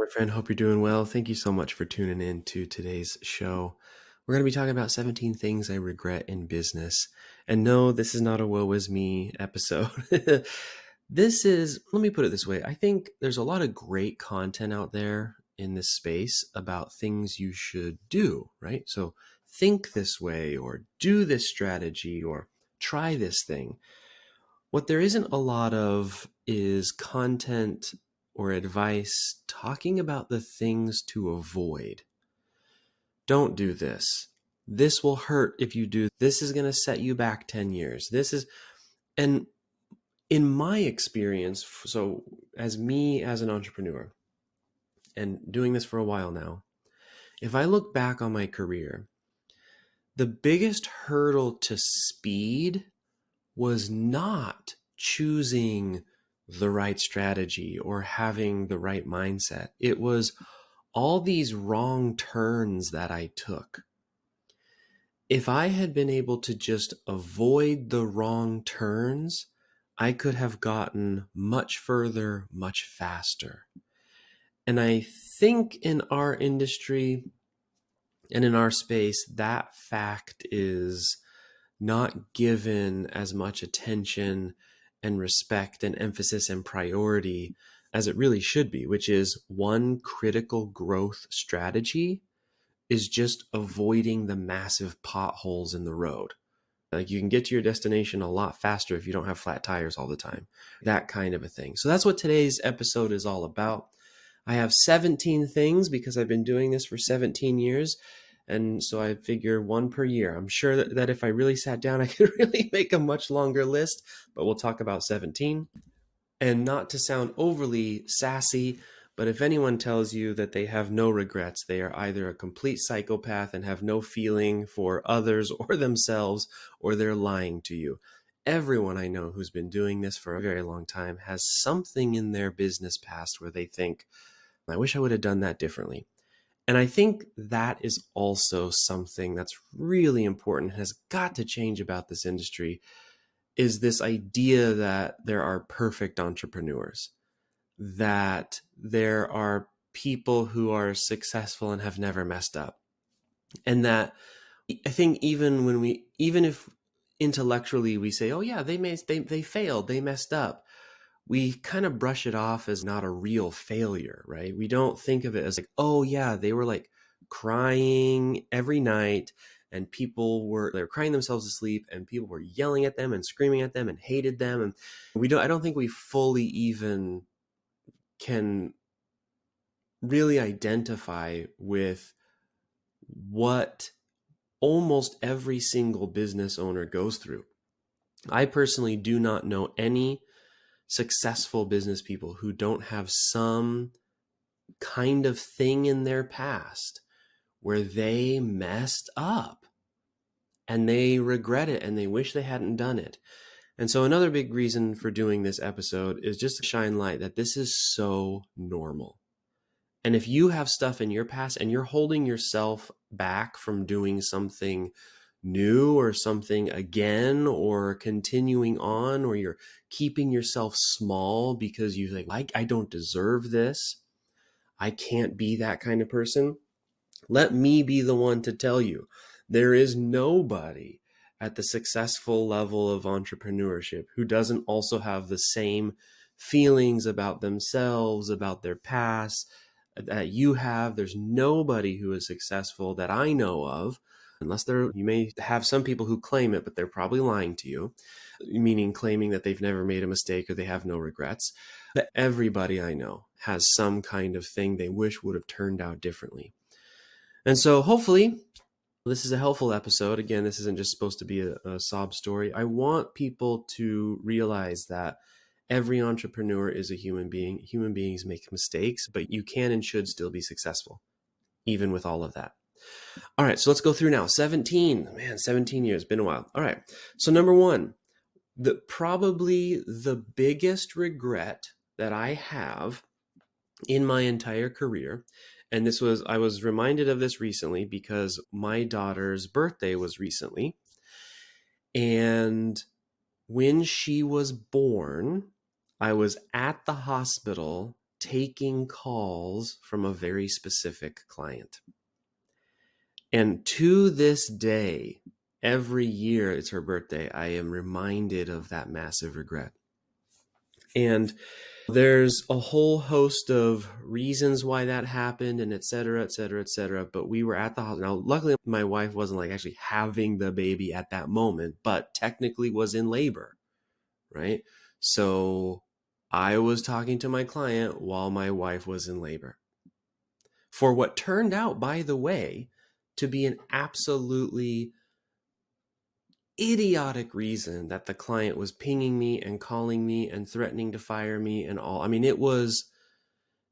my friend. Hope you're doing well. Thank you so much for tuning in to today's show. We're going to be talking about 17 things I regret in business. And no, this is not a woe is me episode. Let me put it this way. I think there's a lot of great content out there in this space about things you should do, right? So think this way, or do this strategy, or try this thing. What there isn't a lot of is content or advice talking about the things to avoid. Don't do this. This will hurt if you do. This is going to set you back 10 years. And in my experience, so as an entrepreneur and doing this for a while now, if I look back on my career, the biggest hurdle to speed was not choosing the right strategy or having the right mindset. It was all these wrong turns that I took. If I had been able to just avoid the wrong turns, I could have gotten much further, much faster. And I think in our industry and in our space, that fact is not given as much attention and respect and emphasis and priority as it really should be, which is one critical growth strategy is just avoiding the massive potholes in the road. Like, you can get to your destination a lot faster if you don't have flat tires all the time, that kind of a thing. So that's what today's episode is all about. I have 17 things because I've been doing this for 17 years. And so I figure one per year. I'm sure that if I really sat down, I could really make a much longer list, but we'll talk about 17. And not to sound overly sassy, but if anyone tells you that they have no regrets, they are either a complete psychopath and have no feeling for others or themselves, or they're lying to you. Everyone I know who's been doing this for a very long time has something in their business past where they think, I wish I would have done that differently. And I think that is also something that's really important, has got to change about this industry, is this idea that there are perfect entrepreneurs, that there are people who are successful and have never messed up. And that I think even if intellectually we say, oh yeah, they failed, they messed up, we kind of brush it off as not a real failure, right? We don't think of it as like, oh yeah, they were like crying every night and they were crying themselves to sleep and people were yelling at them and screaming at them and hated them. And I don't think we fully even can really identify with what almost every single business owner goes through. I personally do not know any successful business people who don't have some kind of thing in their past where they messed up and they regret it and they wish they hadn't done it. And so another big reason for doing this episode is just to shine light that this is so normal. And if you have stuff in your past and you're holding yourself back from doing something new or something again, or continuing on, or you're keeping yourself small because you think, I don't deserve this, I can't be that kind of person, let me be the one to tell you, there is nobody at the successful level of entrepreneurship who doesn't also have the same feelings about themselves, about their past that you have. There's nobody who is successful that I know of, unless you may have some people who claim it, but they're probably lying to you, meaning claiming that they've never made a mistake or they have no regrets. But everybody I know has some kind of thing they wish would have turned out differently. And so hopefully this is a helpful episode. Again, this isn't just supposed to be a sob story. I want people to realize that every entrepreneur is a human being. Human beings make mistakes, but you can and should still be successful, even with all of that. All right, so let's go through now. 17. Man, 17 years, been a while. All right, so number one, probably the biggest regret that I have in my entire career, and I was reminded of this recently because my daughter's birthday was recently. And when she was born, I was at the hospital taking calls from a very specific client. And to this day, every year it's her birthday, I am reminded of that massive regret. And there's a whole host of reasons why that happened, and et cetera, et cetera, et cetera. But we were at the hospital. Now, luckily, my wife wasn't like actually having the baby at that moment, but technically was in labor, right? So I was talking to my client while my wife was in labor for what turned out, by the way, to be an absolutely idiotic reason that the client was pinging me and calling me and threatening to fire me and all. I mean, it was,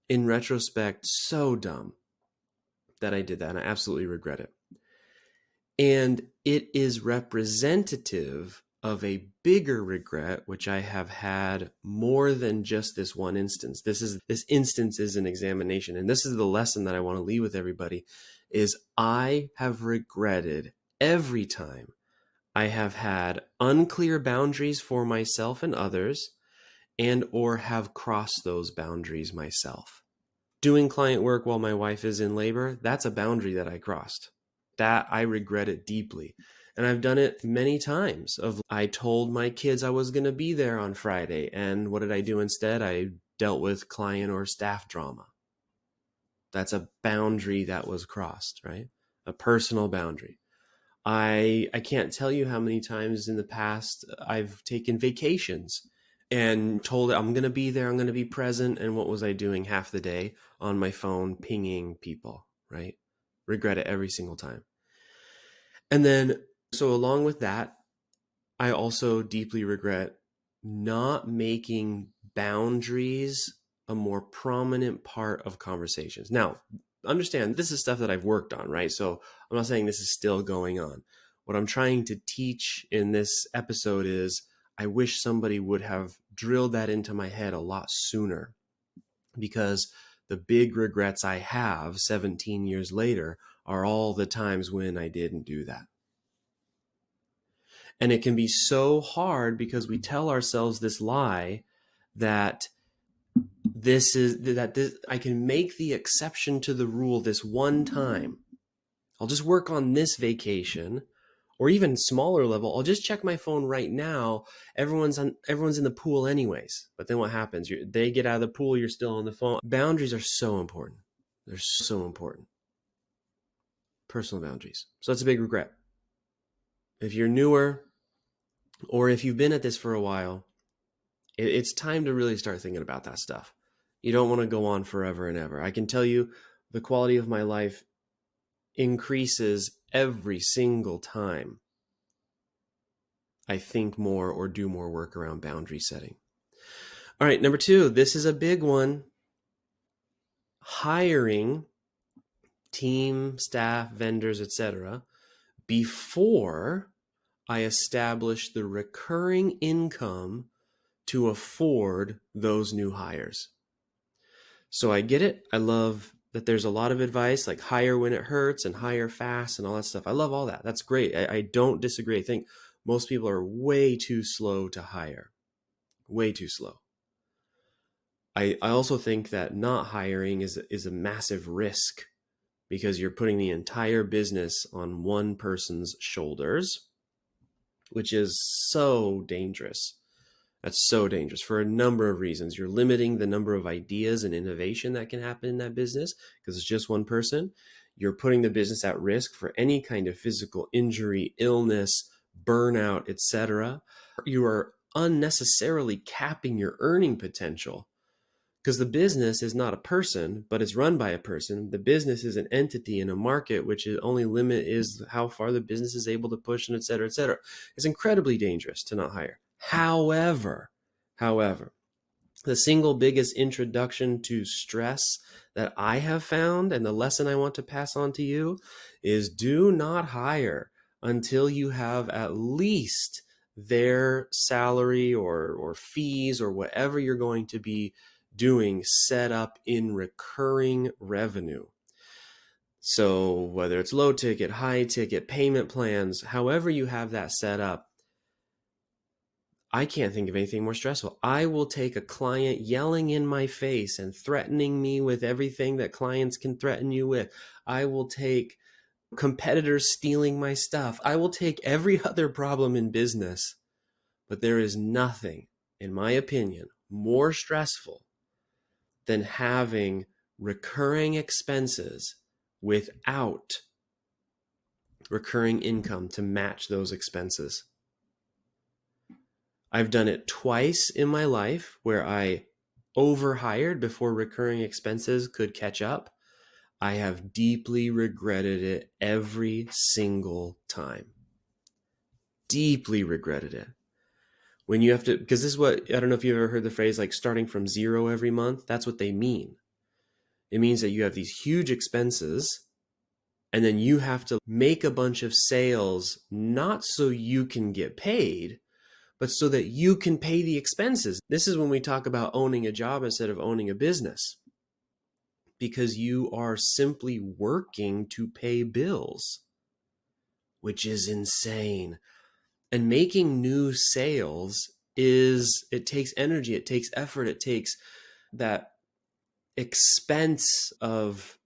in retrospect, so dumb that I did that, and I absolutely regret it. And it is representative of a bigger regret, which I have had more than just this one instance. This instance is an examination, and this is the lesson that I want to leave with everybody, is I have regretted every time I have had unclear boundaries for myself and others, and or have crossed those boundaries myself. Doing client work while my wife is in labor, that's a boundary that I crossed. That I regret it deeply. And I've done it many times. I told my kids I was going to be there on Friday, and what did I do instead? I dealt with client or staff drama. That's a boundary that was crossed, right? A personal boundary. I can't tell you how many times in the past I've taken vacations and told it I'm going to be there, I'm going to be present. And what was I doing half the day on my phone, pinging people, right? Regret it every single time. And then, so along with that, I also deeply regret not making boundaries a more prominent part of conversations. Now, understand, this is stuff that I've worked on, right? So I'm not saying this is still going on. What I'm trying to teach in this episode is I wish somebody would have drilled that into my head a lot sooner, because the big regrets I have 17 years later are all the times when I didn't do that. And it can be so hard because we tell ourselves this lie that I can make the exception to the rule this one time. I'll just work on this vacation, or even smaller level. I'll just check my phone right now. Everyone's in the pool anyways. But then what happens? They get out of the pool. You're still on the phone. Boundaries are so important. They're so important. Personal boundaries. So that's a big regret. If you're newer, or if you've been at this for a while, it's time to really start thinking about that stuff. You don't want to go on forever and ever. I can tell you the quality of my life increases every single time I think more or do more work around boundary setting. All right, number 2, this is a big one. Hiring team, staff, vendors, etc. before I establish the recurring income to afford those new hires. So I get it. I love that there's a lot of advice like hire when it hurts and hire fast and all that stuff. I love all that. That's great. I don't disagree. I think most people are way too slow to hire. Way too slow. I also think that not hiring is a massive risk, because you're putting the entire business on one person's shoulders, which is so dangerous. That's so dangerous for a number of reasons. You're limiting the number of ideas and innovation that can happen in that business because it's just one person. You're putting the business at risk for any kind of physical injury, illness, burnout, etc. You are unnecessarily capping your earning potential, because the business is not a person, but it's run by a person. The business is an entity in a market, which is only limit is how far the business is able to push, and et cetera, et cetera. It's incredibly dangerous to not hire. However, the single biggest introduction to stress that I have found, and the lesson I want to pass on to you, is do not hire until you have at least their salary or fees or whatever you're going to be doing set up in recurring revenue. So whether it's low ticket, high ticket, payment plans, however you have that set up, I can't think of anything more stressful. I will take a client yelling in my face and threatening me with everything that clients can threaten you with. I will take competitors stealing my stuff. I will take every other problem in business. But there is nothing, in my opinion, more stressful than having recurring expenses without recurring income to match those expenses. I've done it twice in my life where I overhired before recurring expenses could catch up. I have deeply regretted it every single time. Deeply regretted it. When you have to, because this is what, I don't know if you've ever heard the phrase like starting from zero every month. That's what they mean. It means that you have these huge expenses and then you have to make a bunch of sales, not so you can get paid, but so that you can pay the expenses. This is when we talk about owning a job instead of owning a business, because you are simply working to pay bills, which is insane. And making new sales it takes energy, it takes effort, it takes that expense of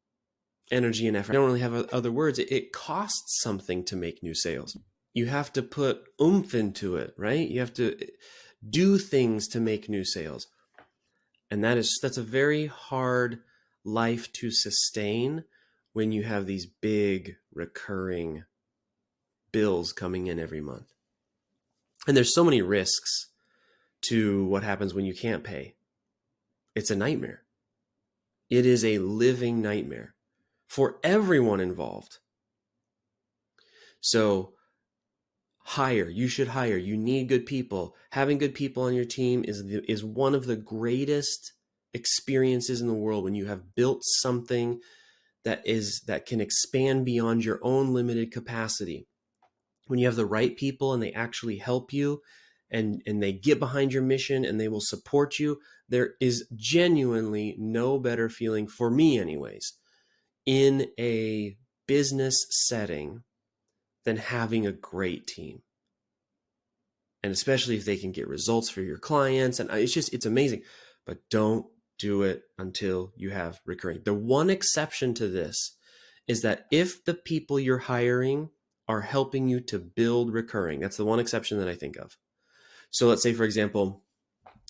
energy and effort. I don't really have other words. It costs something to make new sales. You have to put oomph into it, right? You have to do things to make new sales. And that's a very hard life to sustain when you have these big recurring bills coming in every month. And there's so many risks to what happens when you can't pay. It's a nightmare. It is a living nightmare for everyone involved. So hire. You should hire. You need good people. Having good people on your team is one of the greatest experiences in the world when you have built something that can expand beyond your own limited capacity. When you have the right people and they actually help you and they get behind your mission and they will support you, there is genuinely no better feeling, for me anyways, in a business setting than having a great team. And especially if they can get results for your clients. And it's amazing. But don't do it until you have recurring. The one exception to this is that if the people you're hiring are helping you to build recurring, that's the one exception that I think of. So let's say, for example,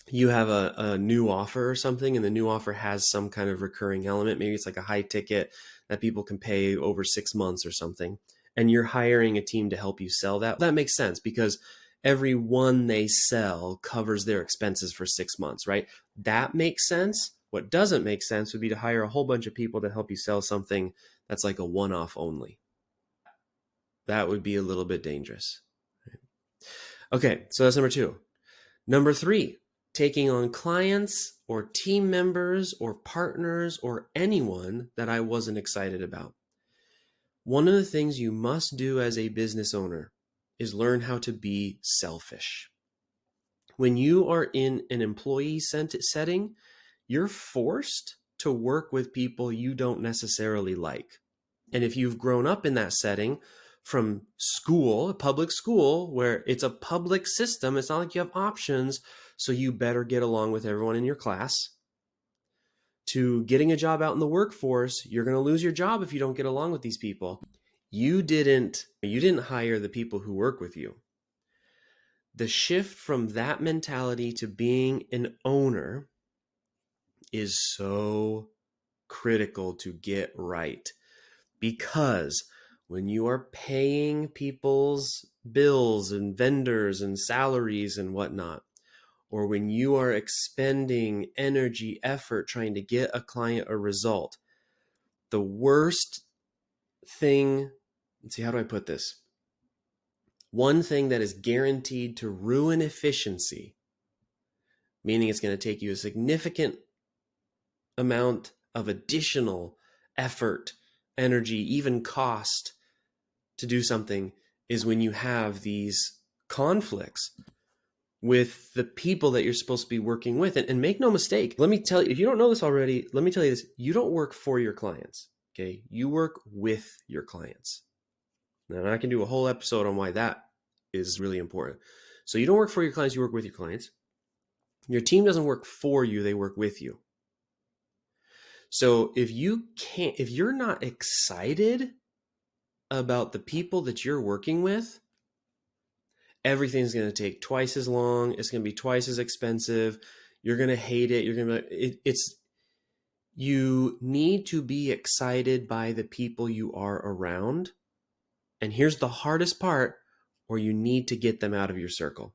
you have a new offer or something, and the new offer has some kind of recurring element. Maybe it's like a high ticket that people can pay over 6 months or something. And you're hiring a team to help you sell that. That makes sense because every one they sell covers their expenses for 6 months, right? That makes sense. What doesn't make sense would be to hire a whole bunch of people to help you sell something that's like a one-off only. That would be a little bit dangerous. Okay, so that's number 2. Number 3, taking on clients or team members or partners or anyone that I wasn't excited about. One of the things you must do as a business owner is learn how to be selfish. When you are in an employee setting, you're forced to work with people you don't necessarily like. And if you've grown up in that setting from school, a public school, where it's a public system, it's not like you have options, so you better get along with everyone in your class, to getting a job out in the workforce, you're going to lose your job if you don't get along with these people. You didn't hire the people who work with you. The shift from that mentality to being an owner is so critical to get right, because when you are paying people's bills and vendors and salaries and whatnot, or when you are expending energy, effort trying to get a client a result, the worst thing, let's see, how do I put this? One thing that is guaranteed to ruin efficiency, meaning it's going to take you a significant amount of additional effort, energy, even cost to do something, is when you have these conflicts with the people that you're supposed to be working with. And make no mistake, let me tell you, if you don't know this already, let me tell you this, you don't work for your clients, okay? You work with your clients. Now, I can do a whole episode on why that is really important. So you don't work for your clients, you work with your clients. Your team doesn't work for you, they work with you. So if you're not excited about the people that you're working with, everything's going to take twice as long. It's going to be twice as expensive. You're going to hate it. You need to be excited by the people you are around. And here's the hardest part, or you need to get them out of your circle.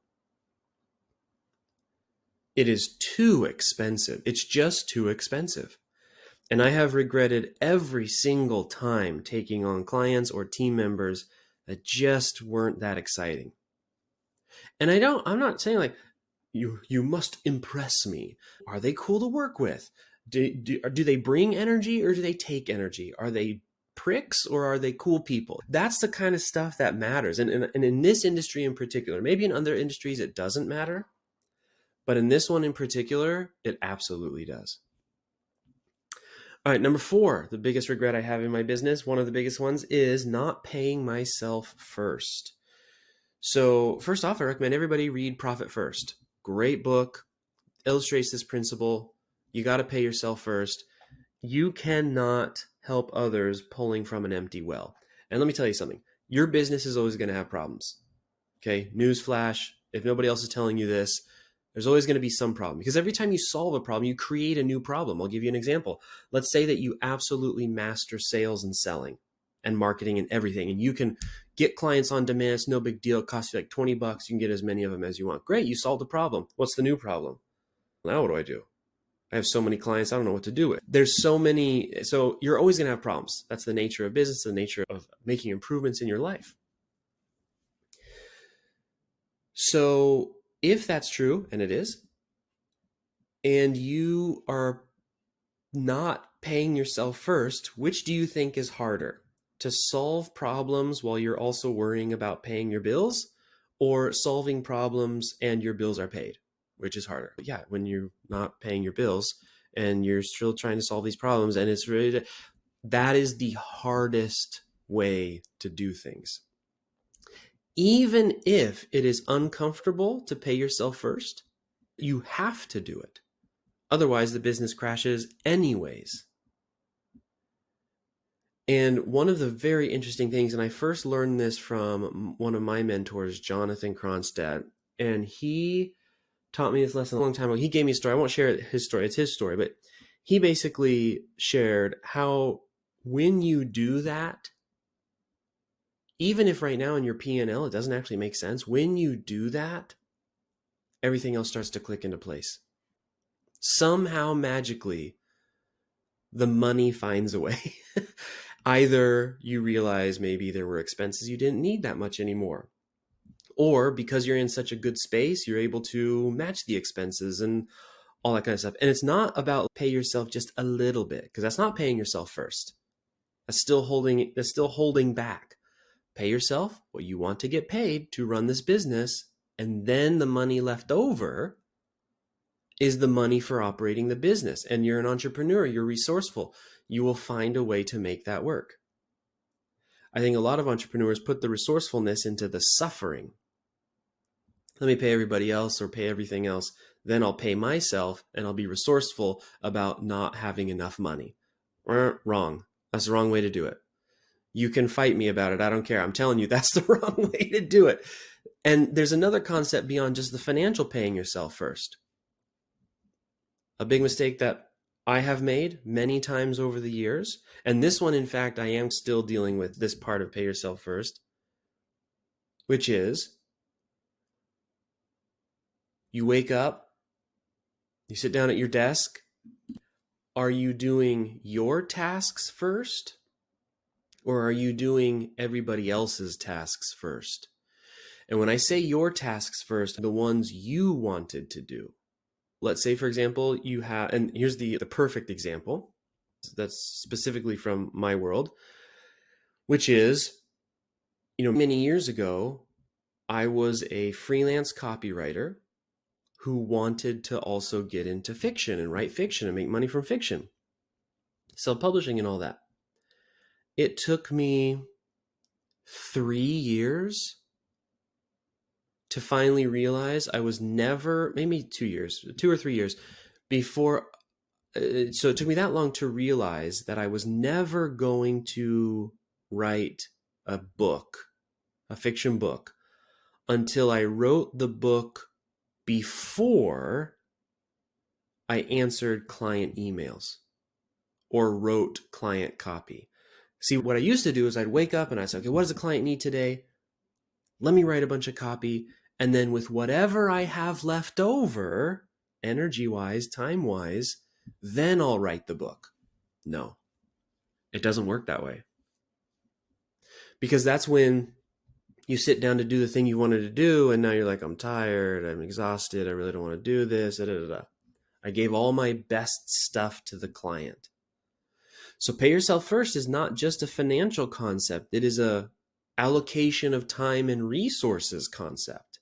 It is too expensive. It's just too expensive. And I have regretted every single time taking on clients or team members that just weren't that exciting. And I'm not saying like, you must impress me. Are they cool to work with? Do they bring energy or do they take energy? Are they pricks or are they cool people? That's the kind of stuff that matters. And in this industry in particular, maybe in other industries it doesn't matter, but in this one in particular, it absolutely does. All right, number 4, the biggest regret I have in my business, one of the biggest ones, is not paying myself first. So first off, I recommend everybody read Profit First. Great book, illustrates this principle. You got to pay yourself first. You cannot help others pulling from an empty well. And let me tell you something. Your business is always going to have problems. Okay, newsflash, if nobody else is telling you this, there's always going to be some problem, because every time you solve a problem, you create a new problem. I'll give you an example. Let's say that you absolutely master sales and selling and marketing and everything, and you can get clients on demand. It's no big deal. It costs you like $20. You can get as many of them as you want. Great, you solved the problem. What's the new problem? Now what do I do? I have so many clients, I don't know what to do with. There's so many, so you're always going to have problems. That's the nature of business, the nature of making improvements in your life. So if that's true, and it is, and you are not paying yourself first, which do you think is harder? To solve problems while you're also worrying about paying your bills, or solving problems and your bills are paid? Which is harder? Yeah, when you're not paying your bills and you're still trying to solve these problems, and it's really, that is the hardest way to do things. Even if it is uncomfortable to pay yourself first, you have to do it. Otherwise, the business crashes anyways. And one of the very interesting things, and I first learned this from one of my mentors, Jonathan Kronstadt, and he taught me this lesson a long time ago. He gave me a story. I won't share his story. It's his story, but he basically shared how when you do that, even if right now in your P&L it doesn't actually make sense, when you do that, everything else starts to click into place. Somehow magically, the money finds a way. Either you realize maybe there were expenses you didn't need that much anymore, or because you're in such a good space, you're able to match the expenses and all that kind of stuff. And it's not about pay yourself just a little bit, because that's not paying yourself first. That's still holding back. Pay yourself what you want to get paid to run this business, and then the money left over is the money for operating the business. And you're an entrepreneur, you're resourceful. You will find a way to make that work. I think a lot of entrepreneurs put the resourcefulness into the suffering. Let me pay everybody else or pay everything else. Then I'll pay myself and I'll be resourceful about not having enough money. Wrong. That's the wrong way to do it. You can fight me about it. I don't care. I'm telling you, that's the wrong way to do it. And there's another concept beyond just the financial paying yourself first. A big mistake that I have made many times over the years, and this one, in fact, I am still dealing with this part of pay yourself first, which is you wake up, you sit down at your desk. Are you doing your tasks first? Or are you doing everybody else's tasks first? And when I say your tasks first, the ones you wanted to do. Let's say, for example, you have, and here's the perfect example that's specifically from my world, which is, many years ago, I was a freelance copywriter who wanted to also get into fiction and write fiction and make money from fiction, self-publishing and all that. It took me 3 years to finally realize I was never, maybe 2 years, 2 or 3 years before. So it took me that long to realize that I was never going to write a book, a fiction book, until I wrote the book before I answered client emails or wrote client copy. See, what I used to do is I'd wake up and I'd say, okay, what does the client need today? Let me write a bunch of copy. And then with whatever I have left over, energy-wise, time-wise, then I'll write the book. No, it doesn't work that way. Because that's when you sit down to do the thing you wanted to do, and now you're like, I'm tired, I'm exhausted, I really don't want to do this. I gave all my best stuff to the client. So pay yourself first is not just a financial concept. It is a allocation of time and resources concept.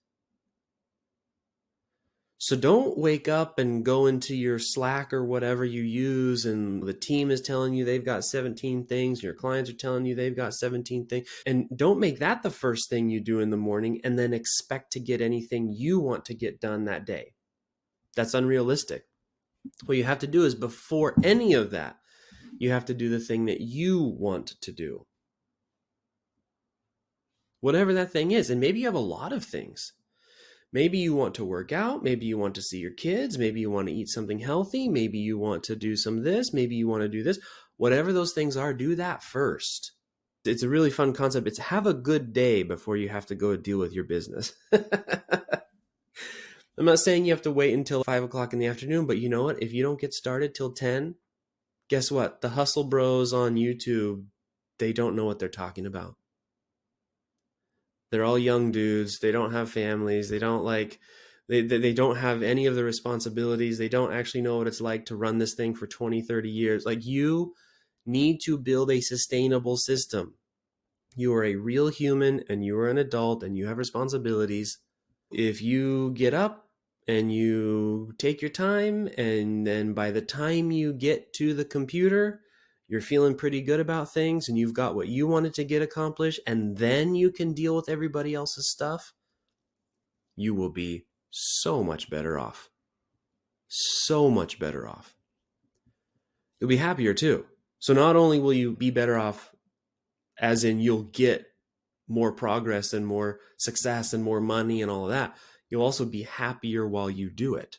So don't wake up and go into your Slack or whatever you use, and the team is telling you they've got 17 things, and your clients are telling you they've got 17 things. And don't make that the first thing you do in the morning and then expect to get anything you want to get done that day. That's unrealistic. What you have to do is, before any of that, you have to do the thing that you want to do. Whatever that thing is. And maybe you have a lot of things. Maybe you want to work out. Maybe you want to see your kids. Maybe you want to eat something healthy. Maybe you want to do some of this. Maybe you want to do this. Whatever those things are, do that first. It's a really fun concept. It's have a good day before you have to go deal with your business. I'm not saying you have to wait until 5 o'clock in the afternoon, but you know what? If you don't get started till 10, guess what? The hustle bros on YouTube, they don't know what they're talking about. They're all young dudes. They don't have families. They don't they don't have any of the responsibilities. They don't actually know what it's like to run this thing for 20, 30 years. Like, you need to build a sustainable system. You are a real human and you are an adult and you have responsibilities. If you get up and you take your time, and then by the time you get to the computer, you're feeling pretty good about things and you've got what you wanted to get accomplished, and then you can deal with everybody else's stuff, you will be so much better off. So much better off. You'll be happier too. So not only will you be better off, as in you'll get more progress and more success and more money and all of that, you'll also be happier while you do it.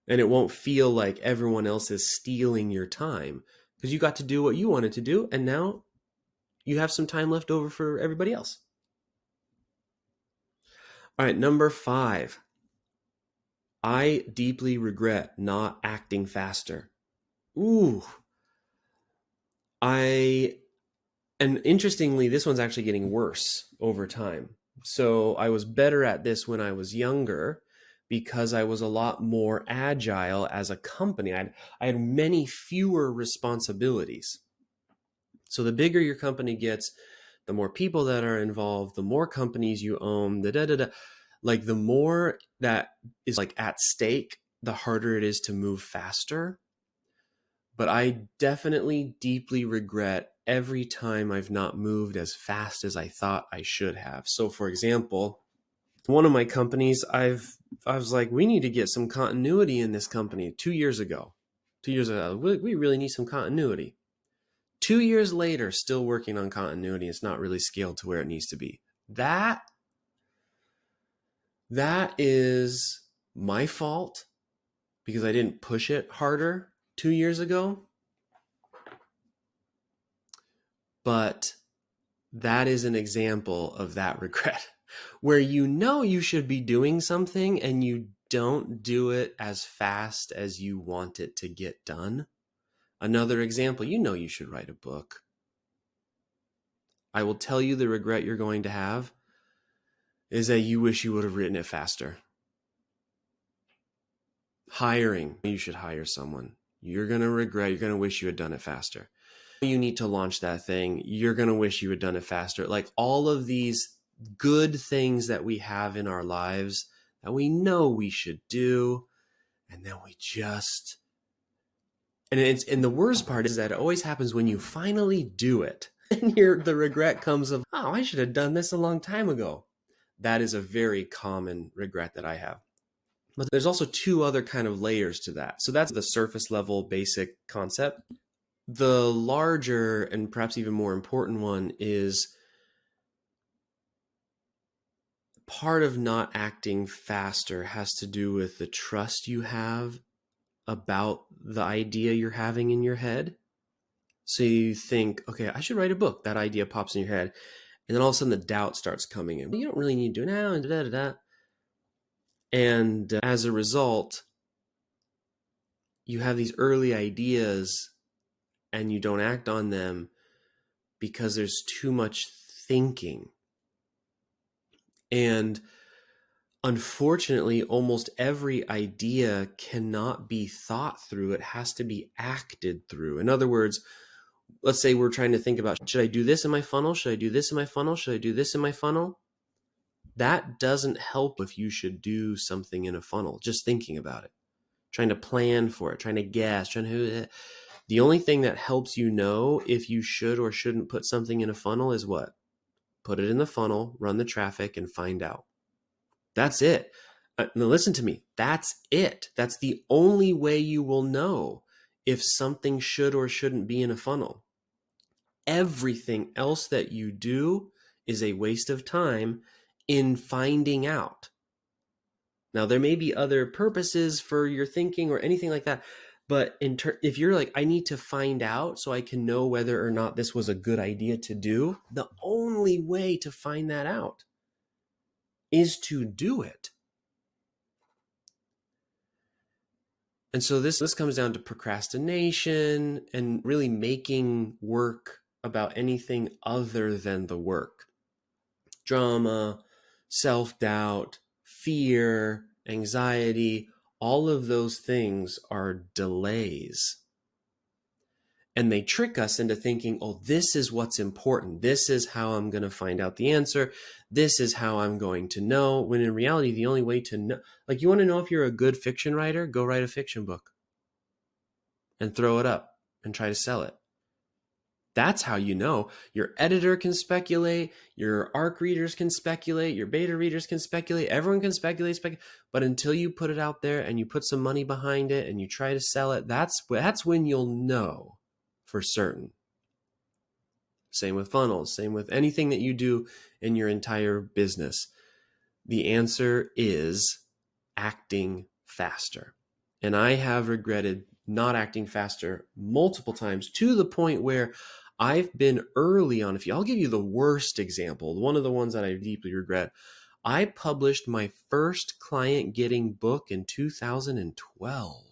And it won't feel like everyone else is stealing your time, because you got to do what you wanted to do, and now you have some time left over for everybody else. All right, number 5. I deeply regret not acting faster. And interestingly, this one's actually getting worse over time. So I was better at this when I was younger, because I was a lot more agile as a company. I had many fewer responsibilities. So the bigger your company gets, the more people that are involved, the more companies you own, like the more that is like at stake, the harder it is to move faster. But I definitely deeply regret every time I've not moved as fast as I thought I should have. So for example, one of my companies, I was like, we need to get some continuity in this company 2 years ago. 2 years ago, we really need some continuity. 2 years later, still working on continuity. It's not really scaled to where it needs to be. That is my fault, because I didn't push it harder 2 years ago. But that is an example of that regret, where you know you should be doing something and you don't do it as fast as you want it to get done. Another example, you know you should write a book. I will tell you the regret you're going to have is that you wish you would have written it faster. Hiring, you should hire someone. You're going to regret, you're going to wish you had done it faster. You need to launch that thing. You're going to wish you had done it faster. Like all of these good things that we have in our lives that we know we should do, and then we just, and the worst part is that it always happens when you finally do it, and the regret comes of, oh, I should have done this a long time ago. That is a very common regret that I have. But there's also two other kind of layers to that. So that's the surface level basic concept. The larger and perhaps even more important one is part of not acting faster has to do with the trust you have about the idea you're having in your head. So you think, okay, I should write a book. That idea pops in your head. And then all of a sudden the doubt starts coming in. You don't really need to do it now, and da da da. And as a result, you have these early ideas and you don't act on them because there's too much thinking. And unfortunately, almost every idea cannot be thought through. It has to be acted through. In other words, let's say we're trying to think about, should I do this in my funnel? Should I do this in my funnel? Should I do this in my funnel? That doesn't help if you should do something in a funnel, just thinking about it, trying to plan for it, trying to guess, the only thing that helps you know if you should or shouldn't put something in a funnel is what? Put it in the funnel, run the traffic, and find out. That's it. Now listen to me. That's it. That's the only way you will know if something should or shouldn't be in a funnel. Everything else that you do is a waste of time in finding out. Now, there may be other purposes for your thinking or anything like that, but if you're like, I need to find out so I can know whether or not this was a good idea to do, the only way to find that out is to do it. And so this comes down to procrastination and really making work about anything other than the work. Drama, self-doubt, fear, anxiety, all of those things are delays. And they trick us into thinking, oh, this is what's important. This is how I'm going to find out the answer. This is how I'm going to know. When in reality, the only way to know, like, you want to know if you're a good fiction writer, go write a fiction book and throw it up and try to sell it. That's how you know. Your editor can speculate, your ARC readers can speculate, your beta readers can speculate, everyone can speculate, but until you put it out there and you put some money behind it and you try to sell it, that's when you'll know for certain. Same with funnels, same with anything that you do in your entire business. The answer is acting faster. And I have regretted not acting faster multiple times, to the point where I've been early on. I'll give you the worst example, one of the ones that I deeply regret. I published my first client getting book in 2012.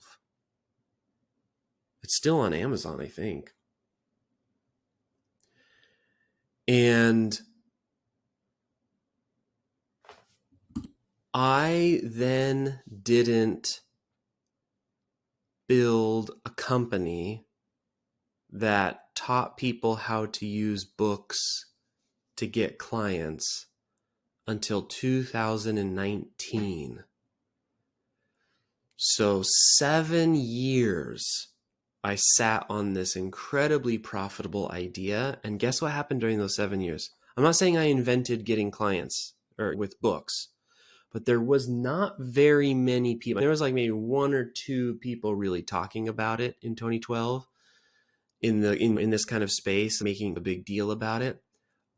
It's still on Amazon, I think. And I then didn't build a company that taught people how to use books to get clients until 2019. So 7 years I sat on this incredibly profitable idea. And guess what happened during those 7 years? I'm not saying I invented getting clients or with books, but there was not very many people. There was like maybe 1 or 2 people really talking about it in 2012 in this kind of space, making a big deal about it.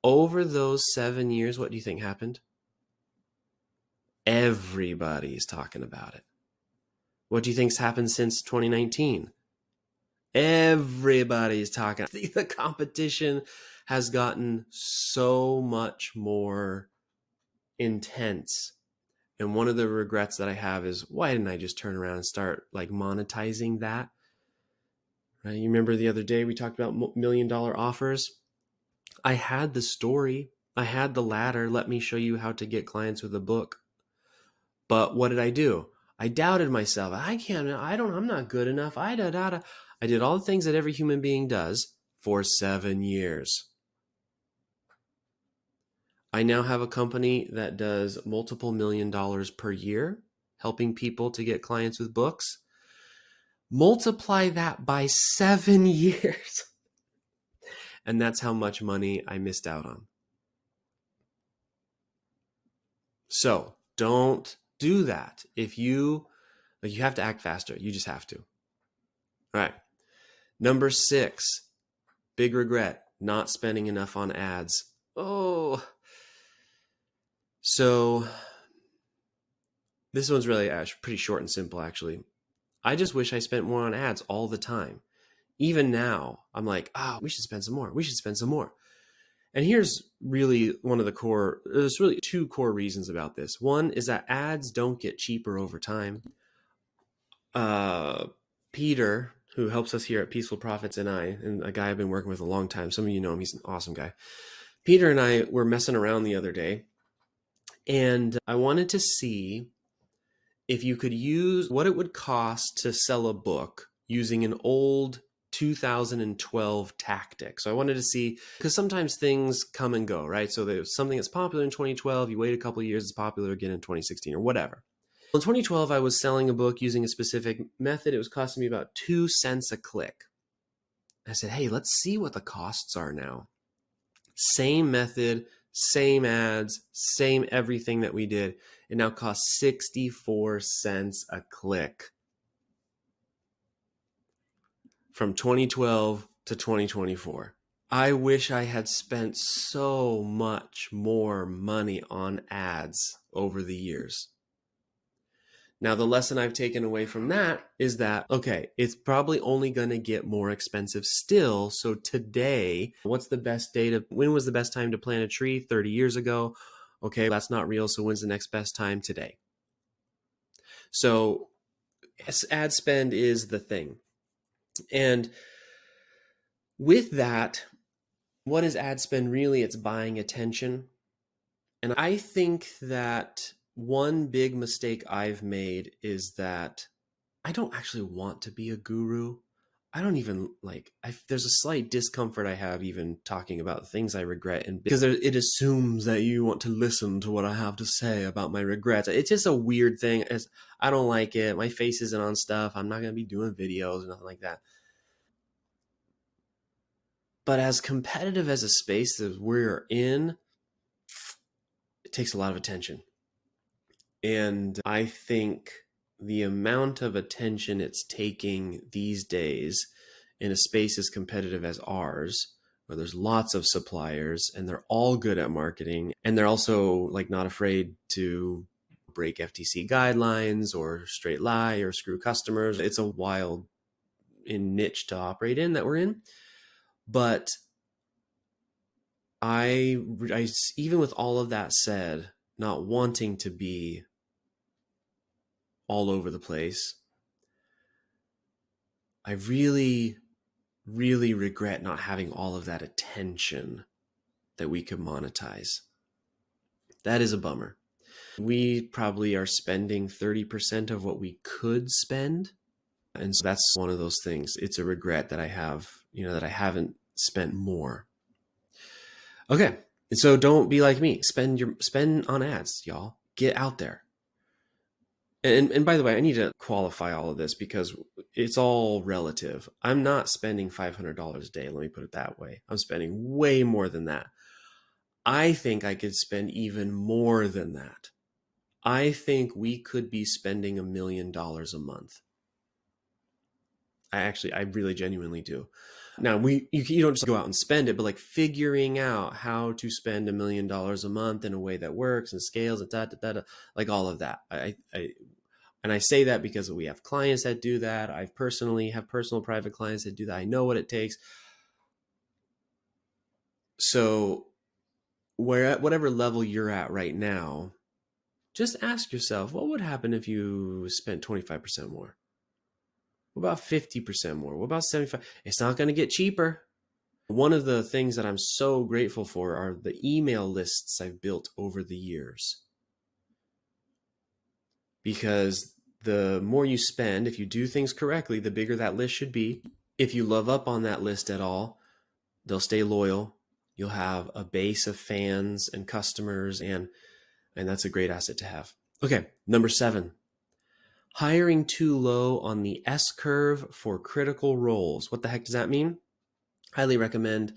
Over those 7 years, what do you think happened? Everybody's talking about it. What do you think's happened since 2019? Everybody's talking. The competition has gotten so much more intense. And one of the regrets that I have is, why didn't I just turn around and start like monetizing that? Right? You remember the other day we talked about $1 million offers? I had the story. I had the ladder. Let me show you how to get clients with a book. But what did I do? I doubted myself. I'm not good enough. I did all the things that every human being does for 7 years. I now have a company that does multiple $1 million per year, helping people to get clients with books. Multiply that by 7 years. And that's how much money I missed out on. So don't do that. If you like, you have to act faster. You just have to. All right. Number 6, big regret, not spending enough on ads. Oh, so this one's really pretty short and simple, actually. I just wish I spent more on ads all the time. Even now, I'm like, we should spend some more. We should spend some more. And here's really there's really 2 core reasons about this. One is that ads don't get cheaper over time. Peter, who helps us here at Peaceful Profits, and a guy I've been working with a long time. Some of you know him. He's an awesome guy. Peter and I were messing around the other day, and I wanted to see if you could use what it would cost to sell a book using an old 2012 tactic. So I wanted to see, because sometimes things come and go, right? So there's something that's popular in 2012, you wait a couple of years, it's popular again in 2016 or whatever. In 2012, I was selling a book using a specific method. It was costing me about 2 cents a click. I said, hey, let's see what the costs are now. Same method, same ads, same everything that we did. It now costs 64 cents a click from 2012 to 2024. I wish I had spent so much more money on ads over the years. Now, the lesson I've taken away from that is that, okay, it's probably only going to get more expensive still. So today, when was the best time to plant a tree? 30 years ago. Okay, that's not real. So when's the next best time? Today. So ad spend is the thing. And with that, what is ad spend really? It's buying attention. And I think that one big mistake I've made is that I don't actually want to be a guru. I don't even there's a slight discomfort I have even talking about things I regret, and because it assumes that you want to listen to what I have to say about my regrets. It's just a weird thing. I don't like it. My face isn't on stuff. I'm not going to be doing videos or nothing like that. But as competitive as a space that we're in, it takes a lot of attention. And I think the amount of attention it's taking these days in a space as competitive as ours, where there's lots of suppliers and they're all good at marketing, and they're also not afraid to break FTC guidelines or straight lie or screw customers. It's a wild niche to operate in that we're in. But I even with all of that said, not wanting to be all over the place, I really, really regret not having all of that attention that we could monetize. That is a bummer. We probably are spending 30% of what we could spend. And so that's one of those things. It's a regret that I have, that I haven't spent more. Okay. And so don't be like me. Spend on ads, y'all. Get out there. And by the way, I need to qualify all of this because it's all relative. I'm not spending $500 a day. Let me put it that way. I'm spending way more than that. I think I could spend even more than that. I think we could be spending $1 million a month. I really genuinely do. Now, you don't just go out and spend it, but figuring out how to spend $1 million a month in a way that works and scales and all of that. And I say that because we have clients that do that. I personally have personal private clients that do that. I know what it takes. So whatever level you're at right now, just ask yourself, what would happen if you spent 25% more? What about 50% more? What about 75%? It's not going to get cheaper. One of the things that I'm so grateful for are the email lists I've built over the years. Because the more you spend, if you do things correctly, the bigger that list should be. If you love up on that list at all, they'll stay loyal. You'll have a base of fans and customers, and that's a great asset to have. Okay, number 7. Hiring too low on the S-curve for critical roles. What the heck does that mean? Highly recommend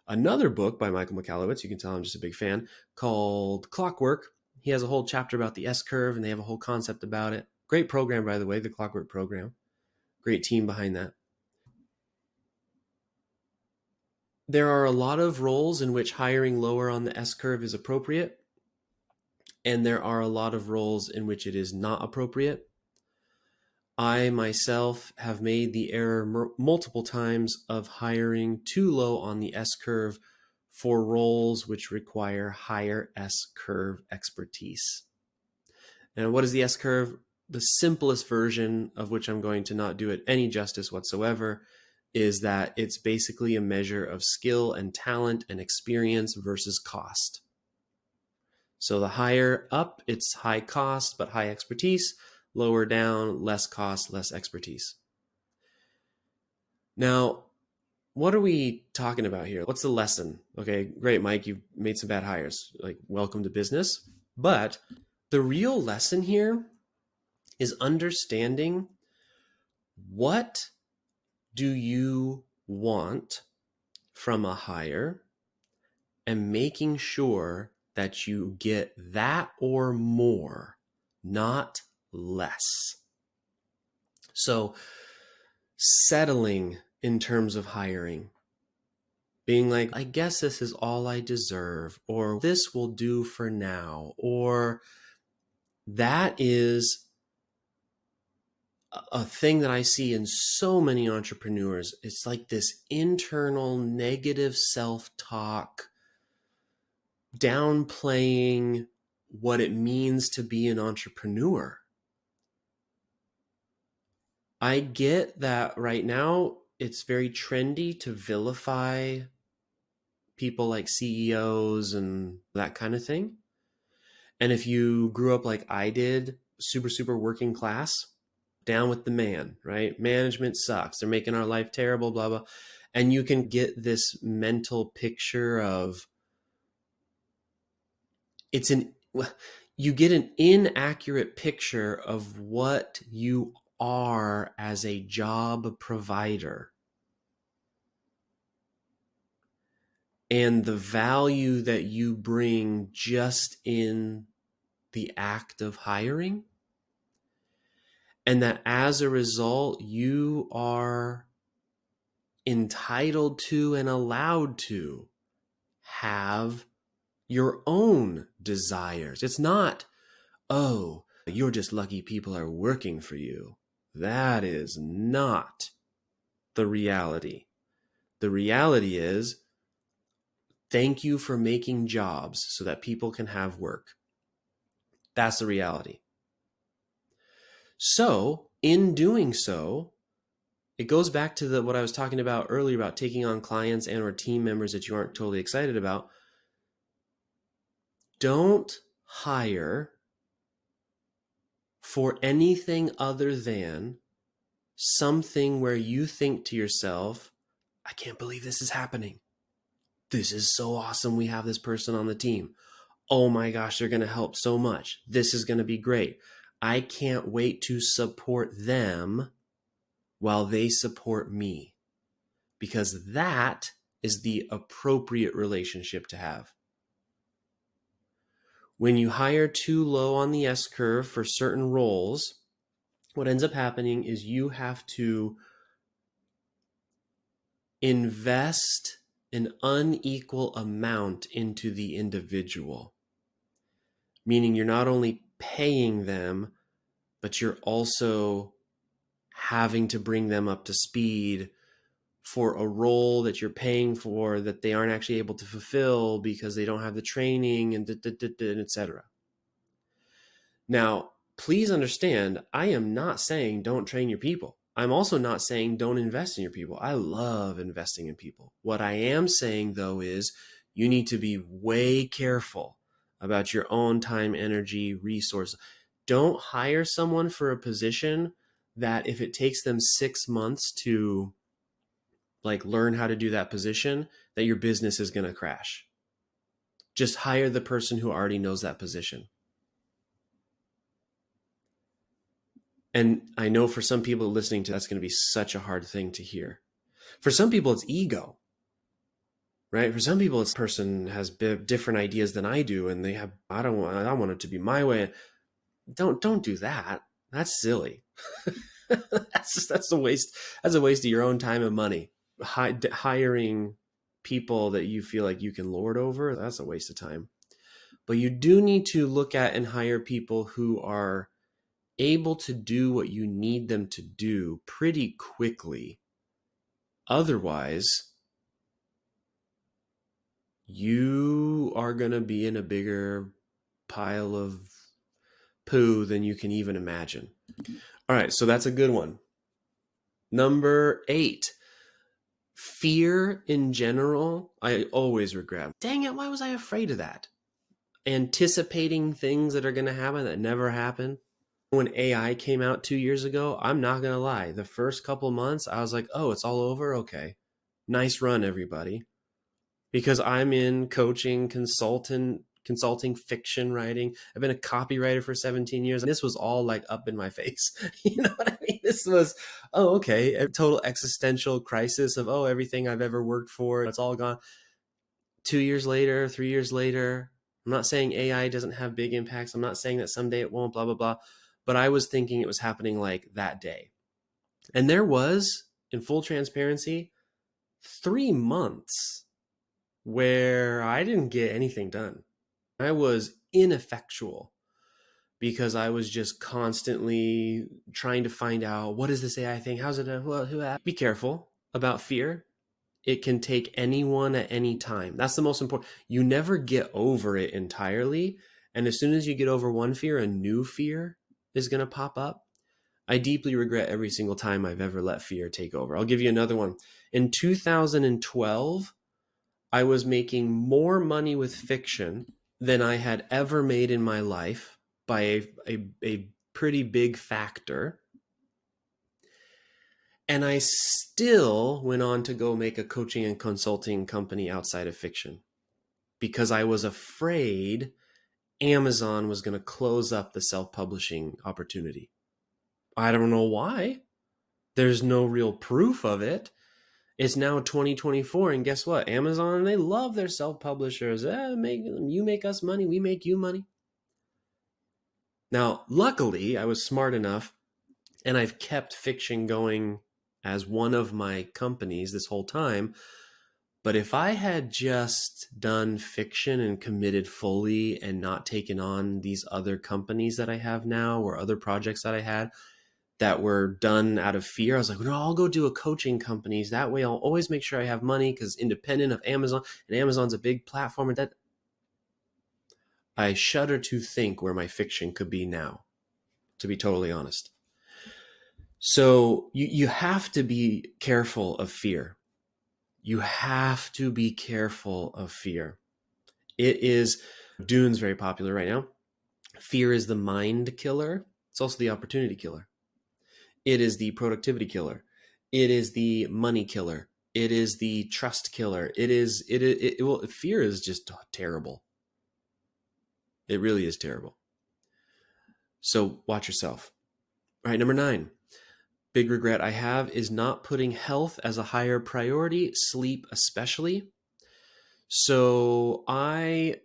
another book by Michael Michalowicz. You can tell I'm just a big fan, called Clockwork. He has a whole chapter about the S curve, and they have a whole concept about it. Great program, by the way, the Clockwork program. Great team behind that. There are a lot of roles in which hiring lower on the S curve is appropriate, and there are a lot of roles in which it is not appropriate. I myself have made the error multiple times of hiring too low on the S curve for roles which require higher S curve expertise. And what is the S curve? The simplest version, of which I'm going to not do it any justice whatsoever, is that it's basically a measure of skill and talent and experience versus cost. So the higher up, it's high cost but high expertise. Lower down, less cost, less expertise. Now, what are we talking about here? What's the lesson? Okay, great, Mike, you've made some bad hires. Like, welcome to business. But the real lesson here is understanding, what do you want from a hire, and making sure that you get that or more, not less. So settling in terms of hiring, being like, I guess this is all I deserve, or this will do for now, or that is a thing that I see in so many entrepreneurs. It's like this internal negative self-talk, downplaying what it means to be an entrepreneur. I get that right now it's very trendy to vilify people like CEOs and that kind of thing. And if you grew up like I did, super working class, down with the man, right? Management sucks. They're making our life terrible, blah, blah. And you can get this mental picture of, you get an inaccurate picture of what you are as a job provider and the value that you bring just in the act of hiring. And that as a result, you are entitled to and allowed to have your own desires. It's not, oh, you're just lucky people are working for you. That is not the reality. The reality is, thank you for making jobs so that people can have work. That's the reality. So, in doing so, it goes back to what I was talking about earlier about taking on clients and or team members that you aren't totally excited about. Don't hire for anything other than something where you think to yourself, I can't believe this is happening. This is so awesome. We have this person on the team. Oh my gosh, they're going to help so much. This is going to be great. I can't wait to support them while they support me, because that is the appropriate relationship to have. When you hire too low on the S curve for certain roles, what ends up happening is you have to invest an unequal amount into the individual, meaning you're not only paying them, but you're also having to bring them up to speed for a role that you're paying for that they aren't actually able to fulfill because they don't have the training and etc. Now, please understand, I am not saying don't train your people. I'm also not saying don't invest in your people. I love investing in people. What I am saying, though, is you need to be way careful about your own time, energy, resources. Don't hire someone for a position that if it takes them 6 months to learn how to do that position, that your business is going to crash. Just hire the person who already knows that position. And I know for some people listening to that's going to be such a hard thing to hear. For some people, it's ego. right? For some people, this person has different ideas than I do, and I want it to be my way. Don't do that. That's silly. That's a waste. That's a waste of your own time and money. Hiring people that you feel like you can lord over, that's a waste of time. But you do need to look at and hire people who are able to do what you need them to do pretty quickly. Otherwise, you are going to be in a bigger pile of poo than you can even imagine. All right, so that's a good one. Number 8, fear in general, I always regret. Dang it, why was I afraid of that? Anticipating things that are going to happen that never happen. When AI came out 2 years ago, I'm not going to lie. The first couple months, I was like, oh, it's all over? Okay. Nice run, everybody. Because I'm in coaching, consulting, fiction writing. I've been a copywriter for 17 years. And this was all like up in my face. You know what I mean? This was, oh, okay, a total existential crisis of, oh, everything I've ever worked for, it's all gone. 2 years later, 3 years later, I'm not saying AI doesn't have big impacts. I'm not saying that someday it won't, blah, blah, blah. But I was thinking it was happening like that day. And there was, in full transparency, 3 months where I didn't get anything done. I was ineffectual because I was just constantly trying to find out, what is this AI thing? How's it? Be careful about fear. It can take anyone at any time. That's the most important. You never get over it entirely. And as soon as you get over one fear, a new fear is going to pop up. I deeply regret every single time I've ever let fear take over. I'll give you another one. In 2012, I was making more money with fiction than I had ever made in my life by a pretty big factor. And I still went on to go make a coaching and consulting company outside of fiction because I was afraid Amazon was going to close up the self-publishing opportunity. I don't know why. There's no real proof of it. It's now 2024, and guess what? Amazon, they love their self-publishers. You make us money, we make you money. Now, luckily, I was smart enough, and I've kept fiction going as one of my companies this whole time. But if I had just done fiction and committed fully and not taken on these other companies that I have now or other projects that I had that were done out of fear, I was like, no, I'll go do a coaching companies. That way I'll always make sure I have money because independent of Amazon, and Amazon's a big platform. And that I shudder to think where my fiction could be now, to be totally honest. So you have to be careful of fear. You have to be careful of fear. It is, Dune's very popular right now. Fear is the mind killer. It's also the opportunity killer. It is the productivity killer. It is the money killer. It is the trust killer. Fear is just terrible. It really is terrible. So watch yourself. All right, number 9. Big regret I have is not putting health as a higher priority, sleep especially. So I've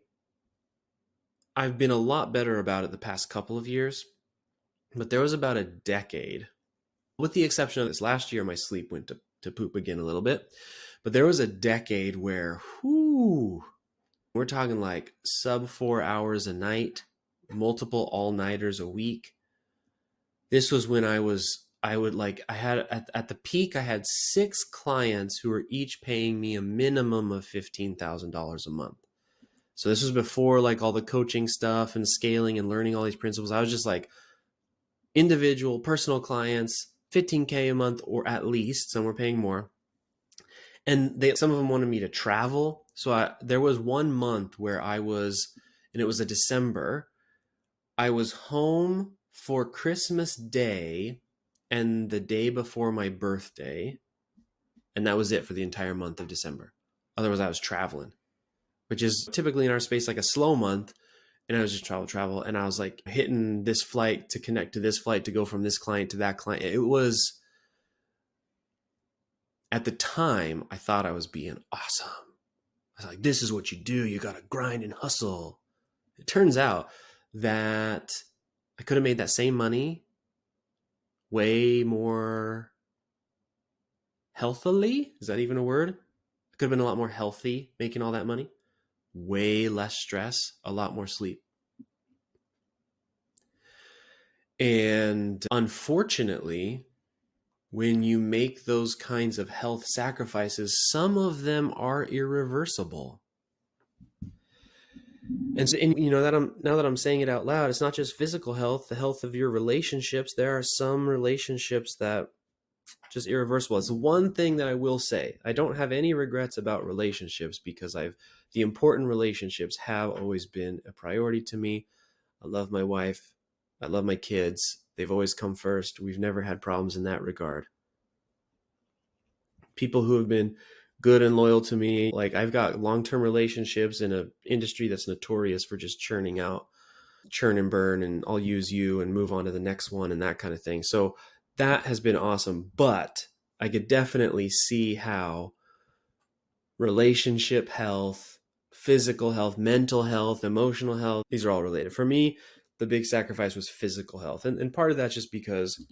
been a lot better about it the past couple of years, but there was about a decade, with the exception of this last year, my sleep went to poop again a little bit, but there was a decade where, we're talking like sub 4 hours a night, multiple all-nighters a week. This was when at the peak, I had 6 clients who were each paying me a minimum of $15,000 a month. So this was before like all the coaching stuff and scaling and learning all these principles. I was just like individual personal clients, $15K a month or at least. Some were paying more. And some of them wanted me to travel. So there was one month where and it was a December, I was home for Christmas Day and the day before my birthday. And that was it for the entire month of December. Otherwise, I was traveling, which is typically in our space like a slow month. And I was just travel. And I was like hitting this flight to connect to this flight to go from this client to that client. It was, at the time, I thought I was being awesome. I was like, this is what you do. You got to grind and hustle. It turns out that I could have made that same money way more healthily. Is that even a word? I could have been a lot more healthy making all that money. Way less stress, a lot more sleep. And unfortunately, when you make those kinds of health sacrifices, some of them are irreversible. And so, and now that I'm saying it out loud, it's not just physical health, the health of your relationships. There are some relationships that just irreversible. It's one thing that I will say. I don't have any regrets about relationships because the important relationships have always been a priority to me. I love my wife. I love my kids. They've always come first. We've never had problems in that regard. People who have been good and loyal to me, like I've got long-term relationships in an industry that's notorious for just churning out, churn and burn, and I'll use you and move on to the next one and that kind of thing. So that has been awesome. But I could definitely see how relationship health, physical health, mental health, emotional health, these are all related. For me, the big sacrifice was physical health. And part of that's just because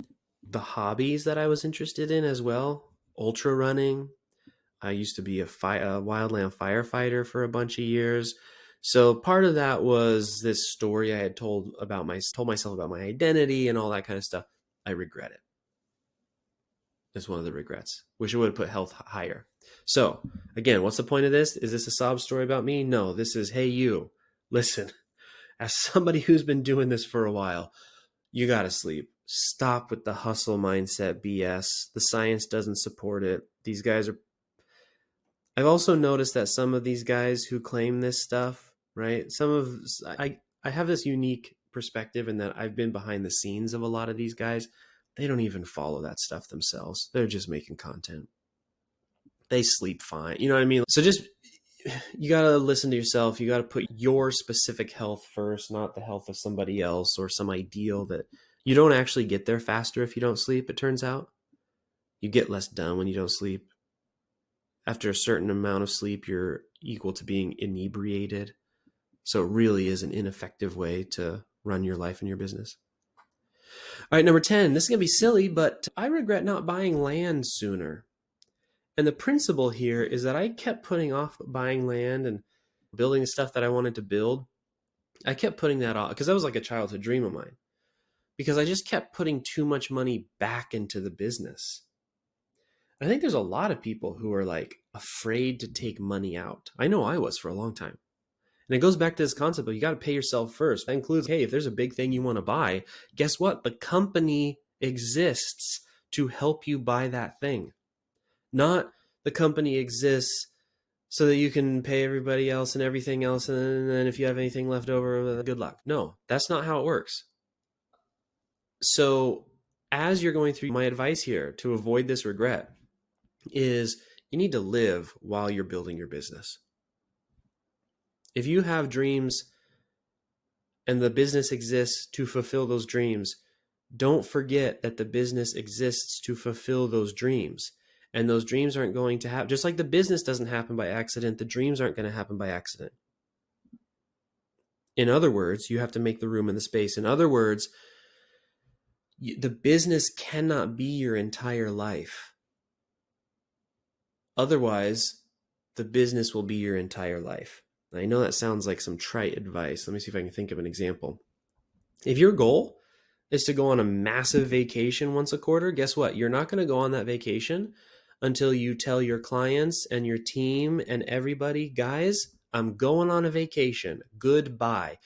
the hobbies that I was interested in as well, ultra running. I used to be a wildland firefighter for a bunch of years. So part of that was this story I had told myself about my identity and all that kind of stuff. I regret it. That's one of the regrets. Wish I would have put health higher. So again, what's the point of this? Is this a sob story about me? No, this is, hey, you, listen, as somebody who's been doing this for a while, you got to sleep. Stop with the hustle mindset BS. The science doesn't support it. These guys are, I've also noticed that some of these guys who claim this stuff, right? I have this unique perspective in that I've been behind the scenes of a lot of these guys. They don't even follow that stuff themselves. They're just making content. They sleep fine. You know what I mean? So just, you got to listen to yourself. You got to put your specific health first, not the health of somebody else or some ideal that you don't actually get there faster if you don't sleep, it turns out. You get less done when you don't sleep. After a certain amount of sleep, you're equal to being inebriated. So it really is an ineffective way to run your life and your business. All right, number 10, this is going to be silly, but I regret not buying land sooner. And the principle here is that I kept putting off buying land and building the stuff that I wanted to build. I kept putting that off because that was like a childhood dream of mine. Because I just kept putting too much money back into the business. I think there's a lot of people who are like afraid to take money out. I know I was for a long time. And it goes back to this concept of you got to pay yourself first. That includes, hey, if there's a big thing you want to buy, guess what? The company exists to help you buy that thing. Not the company exists so that you can pay everybody else and everything else. And then if you have anything left over, good luck. No, that's not how it works. So as you're going through, my advice here to avoid this regret is you need to live while you're building your business. If you have dreams and the business exists to fulfill those dreams, don't forget that the business exists to fulfill those dreams. And those dreams aren't going to happen. Just like the business doesn't happen by accident, the dreams aren't going to happen by accident. In other words, you have to make the room and the space. In other words, the business cannot be your entire life. Otherwise, the business will be your entire life. I know that sounds like some trite advice. Let me see if I can think of an example. If your goal is to go on a massive vacation once a quarter, guess what? You're not going to go on that vacation until you tell your clients and your team and everybody, guys, I'm going on a vacation. Goodbye.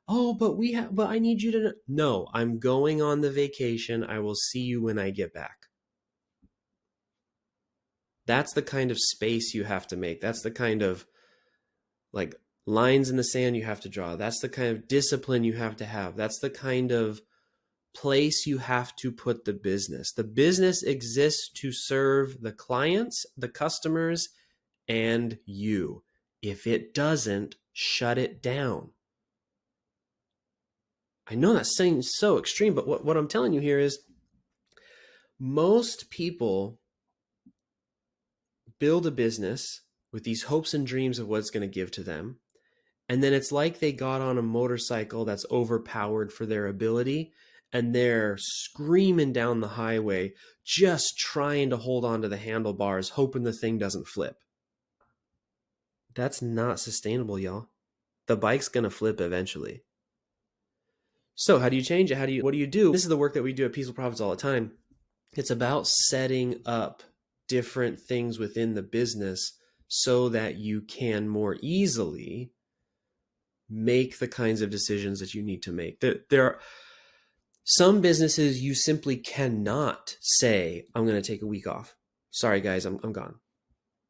Oh, but I need you to, no, I'm going on the vacation. I will see you when I get back. That's the kind of space you have to make. That's the kind of like lines in the sand you have to draw. That's the kind of discipline you have to have. That's the kind of place you have to put the business. The business exists to serve the clients, the customers, and you. If it doesn't, shut it down. I know that seems so extreme, but what I'm telling you here is most people build a business with these hopes and dreams of what it's going to give to them. And then it's like they got on a motorcycle that's overpowered for their ability, and they're screaming down the highway, just trying to hold on to the handlebars, hoping the thing doesn't flip. That's not sustainable, y'all. The bike's going to flip eventually. So how do you change it? What do you do? This is the work that we do at Peaceful Profits all the time. It's about setting up different things within the business so that you can more easily make the kinds of decisions that you need to make. There are some businesses you simply cannot say, I'm going to take a week off. Sorry, guys, I'm gone.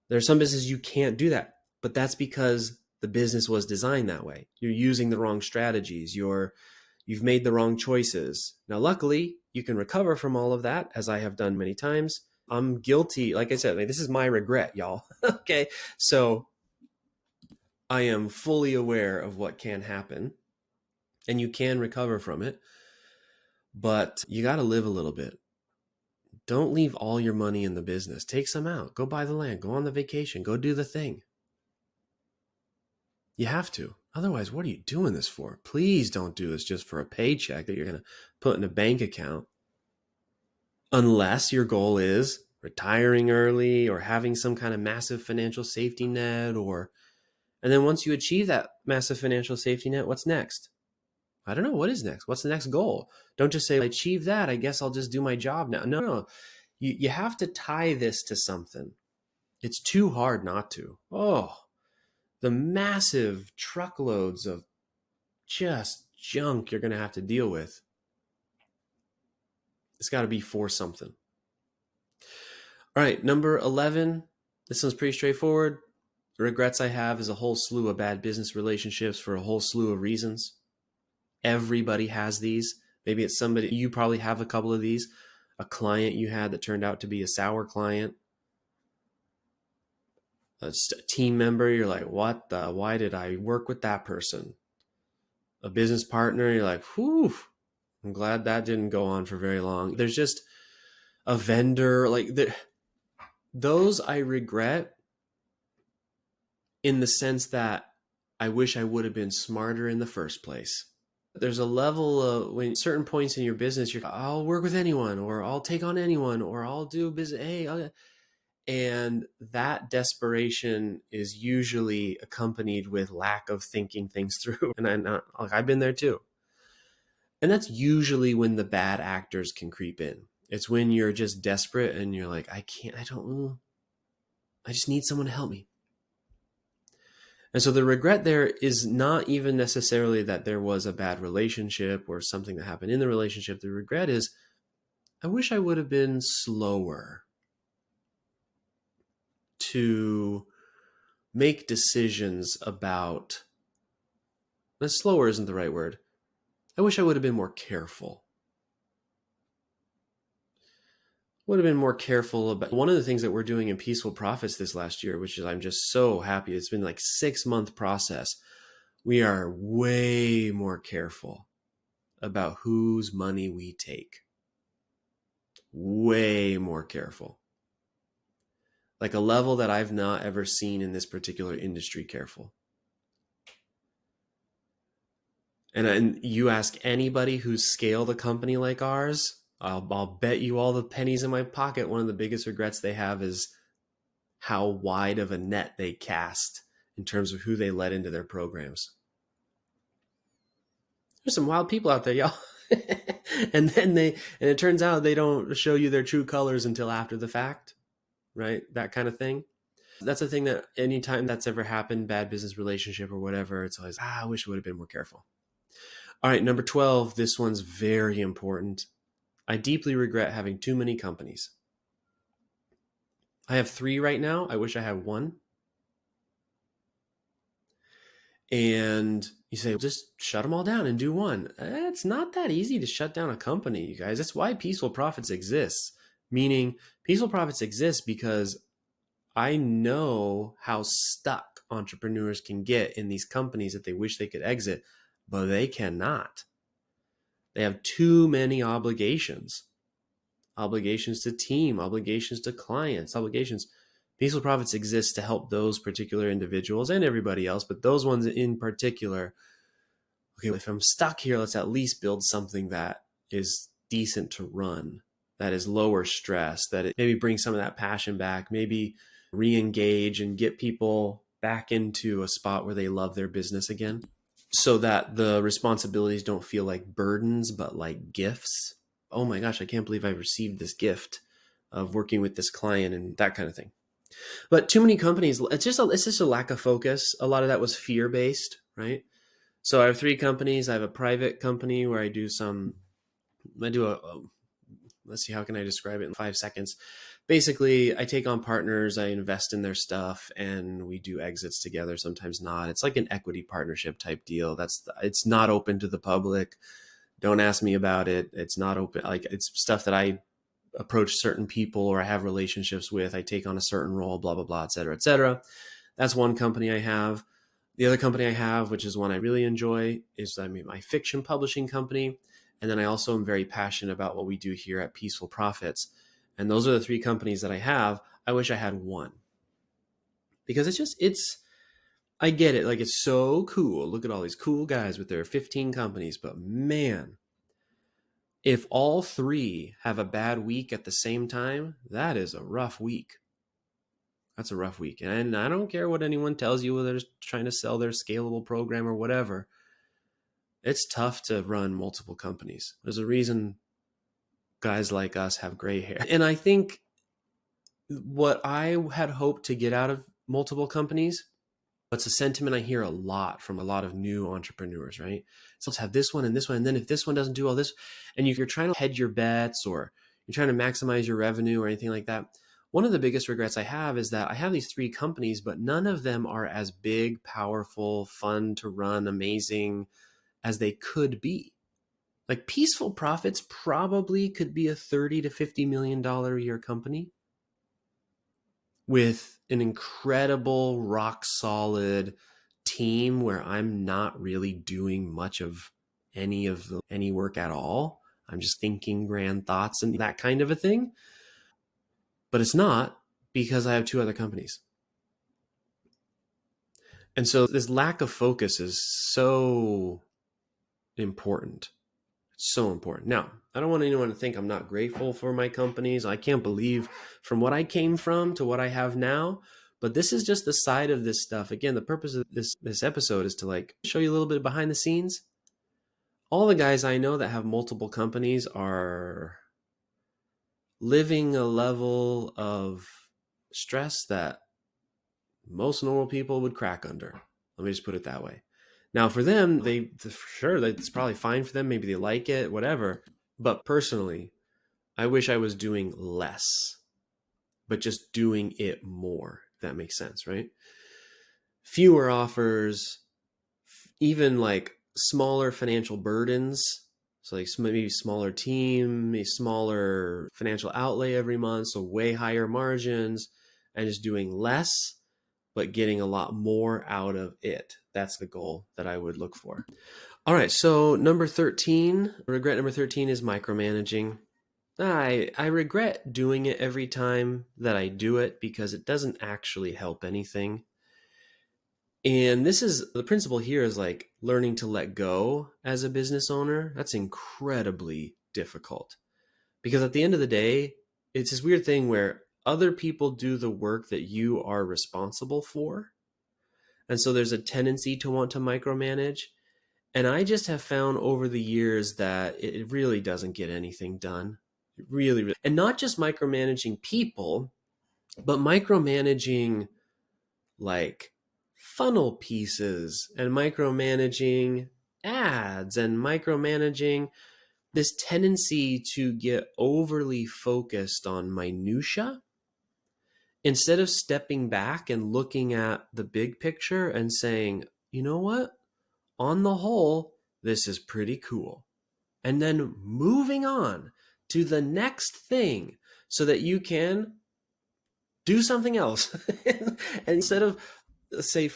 There are some businesses you can't do that, but that's because the business was designed that way. You're using the wrong strategies. You've made the wrong choices. Now, luckily, you can recover from all of that, as I have done many times. I'm guilty. Like I said, this is my regret, y'all. Okay. So I am fully aware of what can happen, and you can recover from it, but you got to live a little bit. Don't leave all your money in the business. Take some out. Go buy the land. Go on the vacation. Go do the thing. You have to. Otherwise, what are you doing this for? Please don't do this just for a paycheck that you're going to put in a bank account. Unless your goal is retiring early or having some kind of massive financial safety net, and then once you achieve that massive financial safety net, what's next? I don't know. What is next? What's the next goal? Don't just say, I achieved that, I guess I'll just do my job now. No. You have to tie this to something. It's too hard not to. Oh, the massive truckloads of just junk you're going to have to deal with. It's got to be for something. All right, number 11. This one's pretty straightforward. The regrets I have is a whole slew of bad business relationships for a whole slew of reasons. Everybody has these. Maybe it's somebody, you probably have a couple of these. A client you had that turned out to be a sour client. A team member, you're like, why did I work with that person? A business partner, you're like, whew, I'm glad that didn't go on for very long. There's just a vendor, those I regret in the sense that I wish I would have been smarter in the first place. There's a level of when certain points in your business, I'll work with anyone, or I'll take on anyone, or I'll do business. And that desperation is usually accompanied with lack of thinking things through. And I've been there too. And that's usually when the bad actors can creep in. It's when you're just desperate and you're like, I just need someone to help me. And so the regret there is not even necessarily that there was a bad relationship or something that happened in the relationship. The regret is, I wish I would have been slower to make decisions about, slower isn't the right word. I wish I would have been more careful. Would have been more careful about one of the things that we're doing in Peaceful Profits this last year, which is I'm just so happy. It's been like 6-month process. We are way more careful about whose money we take. Way more careful. Like a level that I've not ever seen in this particular industry careful. And you ask anybody who's scaled a company like ours, I'll bet you all the pennies in my pocket, one of the biggest regrets they have is how wide of a net they cast in terms of who they let into their programs. There's some wild people out there, y'all. And it turns out they don't show you their true colors until after the fact, right? That kind of thing. That's the thing that anytime that's ever happened, bad business relationship or whatever, it's always, I wish I would have been more careful. All right, number 12, this one's very important. I deeply regret having too many companies. I have 3 right now. I wish I had 1. And you say, just shut them all down and do one. It's not that easy to shut down a company, you guys. That's why Peaceful Profits exists. Meaning, Peaceful Profits exists because I know how stuck entrepreneurs can get in these companies that they wish they could exit, but they cannot. They have too many obligations. Obligations to team, obligations to clients, obligations. Peaceful Profits exists to help those particular individuals and everybody else, but those ones in particular. Okay, if I'm stuck here, let's at least build something that is decent to run, that is lower stress, that it maybe brings some of that passion back, maybe re-engage and get people back into a spot where they love their business again, so that the responsibilities don't feel like burdens, but like gifts. Oh my gosh, I can't believe I received this gift of working with this client and that kind of thing. But too many companies, it's just a lack of focus. A lot of that was fear-based, right? So I have 3 companies. I have a private company where I do let's see, how can I describe it in 5 seconds? Basically, I take on partners, I invest in their stuff, and we do exits together, sometimes not. It's like an equity partnership type deal. It's not open to the public. Don't ask me about it. It's not open. Like, it's stuff that I approach certain people or I have relationships with. I take on a certain role, blah, blah, blah, et cetera, et cetera. That's one company I have. The other company I have, which is one I really enjoy, is my fiction publishing company. And then I also am very passionate about what we do here at Peaceful Profits. And those are the 3 companies that I have. I wish I had one. Because I get it. Like, it's so cool. Look at all these cool guys with their 15 companies. But man, if all 3 have a bad week at the same time, that is a rough week. That's a rough week. And I don't care what anyone tells you, whether they're trying to sell their scalable program or whatever. It's tough to run multiple companies. There's a reason guys like us have gray hair. And I think what I had hoped to get out of multiple companies, it's a sentiment I hear a lot from a lot of new entrepreneurs, right? So let's have this one, and then if this one doesn't do all this, and you're trying to hedge your bets or you're trying to maximize your revenue or anything like that. One of the biggest regrets I have is that I have these 3 companies, but none of them are as big, powerful, fun to run, amazing as they could be. Like, Peaceful Profits probably could be a $30 to $50 million a year company with an incredible, rock solid team where I'm not really doing much of any work at all. I'm just thinking grand thoughts and that kind of a thing. But it's not, because I have 2 other companies. And so this lack of focus is so important. It's so important. Now, I don't want anyone to think I'm not grateful for my companies. I can't believe from what I came from to what I have now. But this is just the side of this stuff. Again, the purpose of this episode is to like show you a little bit behind the scenes. All the guys I know that have multiple companies are living a level of stress that most normal people would crack under. Let me just put it that way. Now, for them, it's probably fine for them. Maybe they like it, whatever. But personally, I wish I was doing less, but just doing it more. If that makes sense, right? Fewer offers, even like smaller financial burdens. So like maybe smaller team, a smaller financial outlay every month, so way higher margins, and just doing less, but getting a lot more out of it. That's the goal that I would look for. All right, so regret number 13 is micromanaging. I regret doing it every time that I do it because it doesn't actually help anything. And the principle here is like learning to let go as a business owner. That's incredibly difficult because at the end of the day, it's this weird thing where other people do the work that you are responsible for. And so there's a tendency to want to micromanage. And I just have found over the years that it really doesn't get anything done. It really. And not just micromanaging people, but micromanaging like funnel pieces and micromanaging ads and micromanaging this tendency to get overly focused on minutia instead of stepping back and looking at the big picture and saying, you know what? On the whole, this is pretty cool. And then moving on to the next thing so that you can do something else. And instead of, say,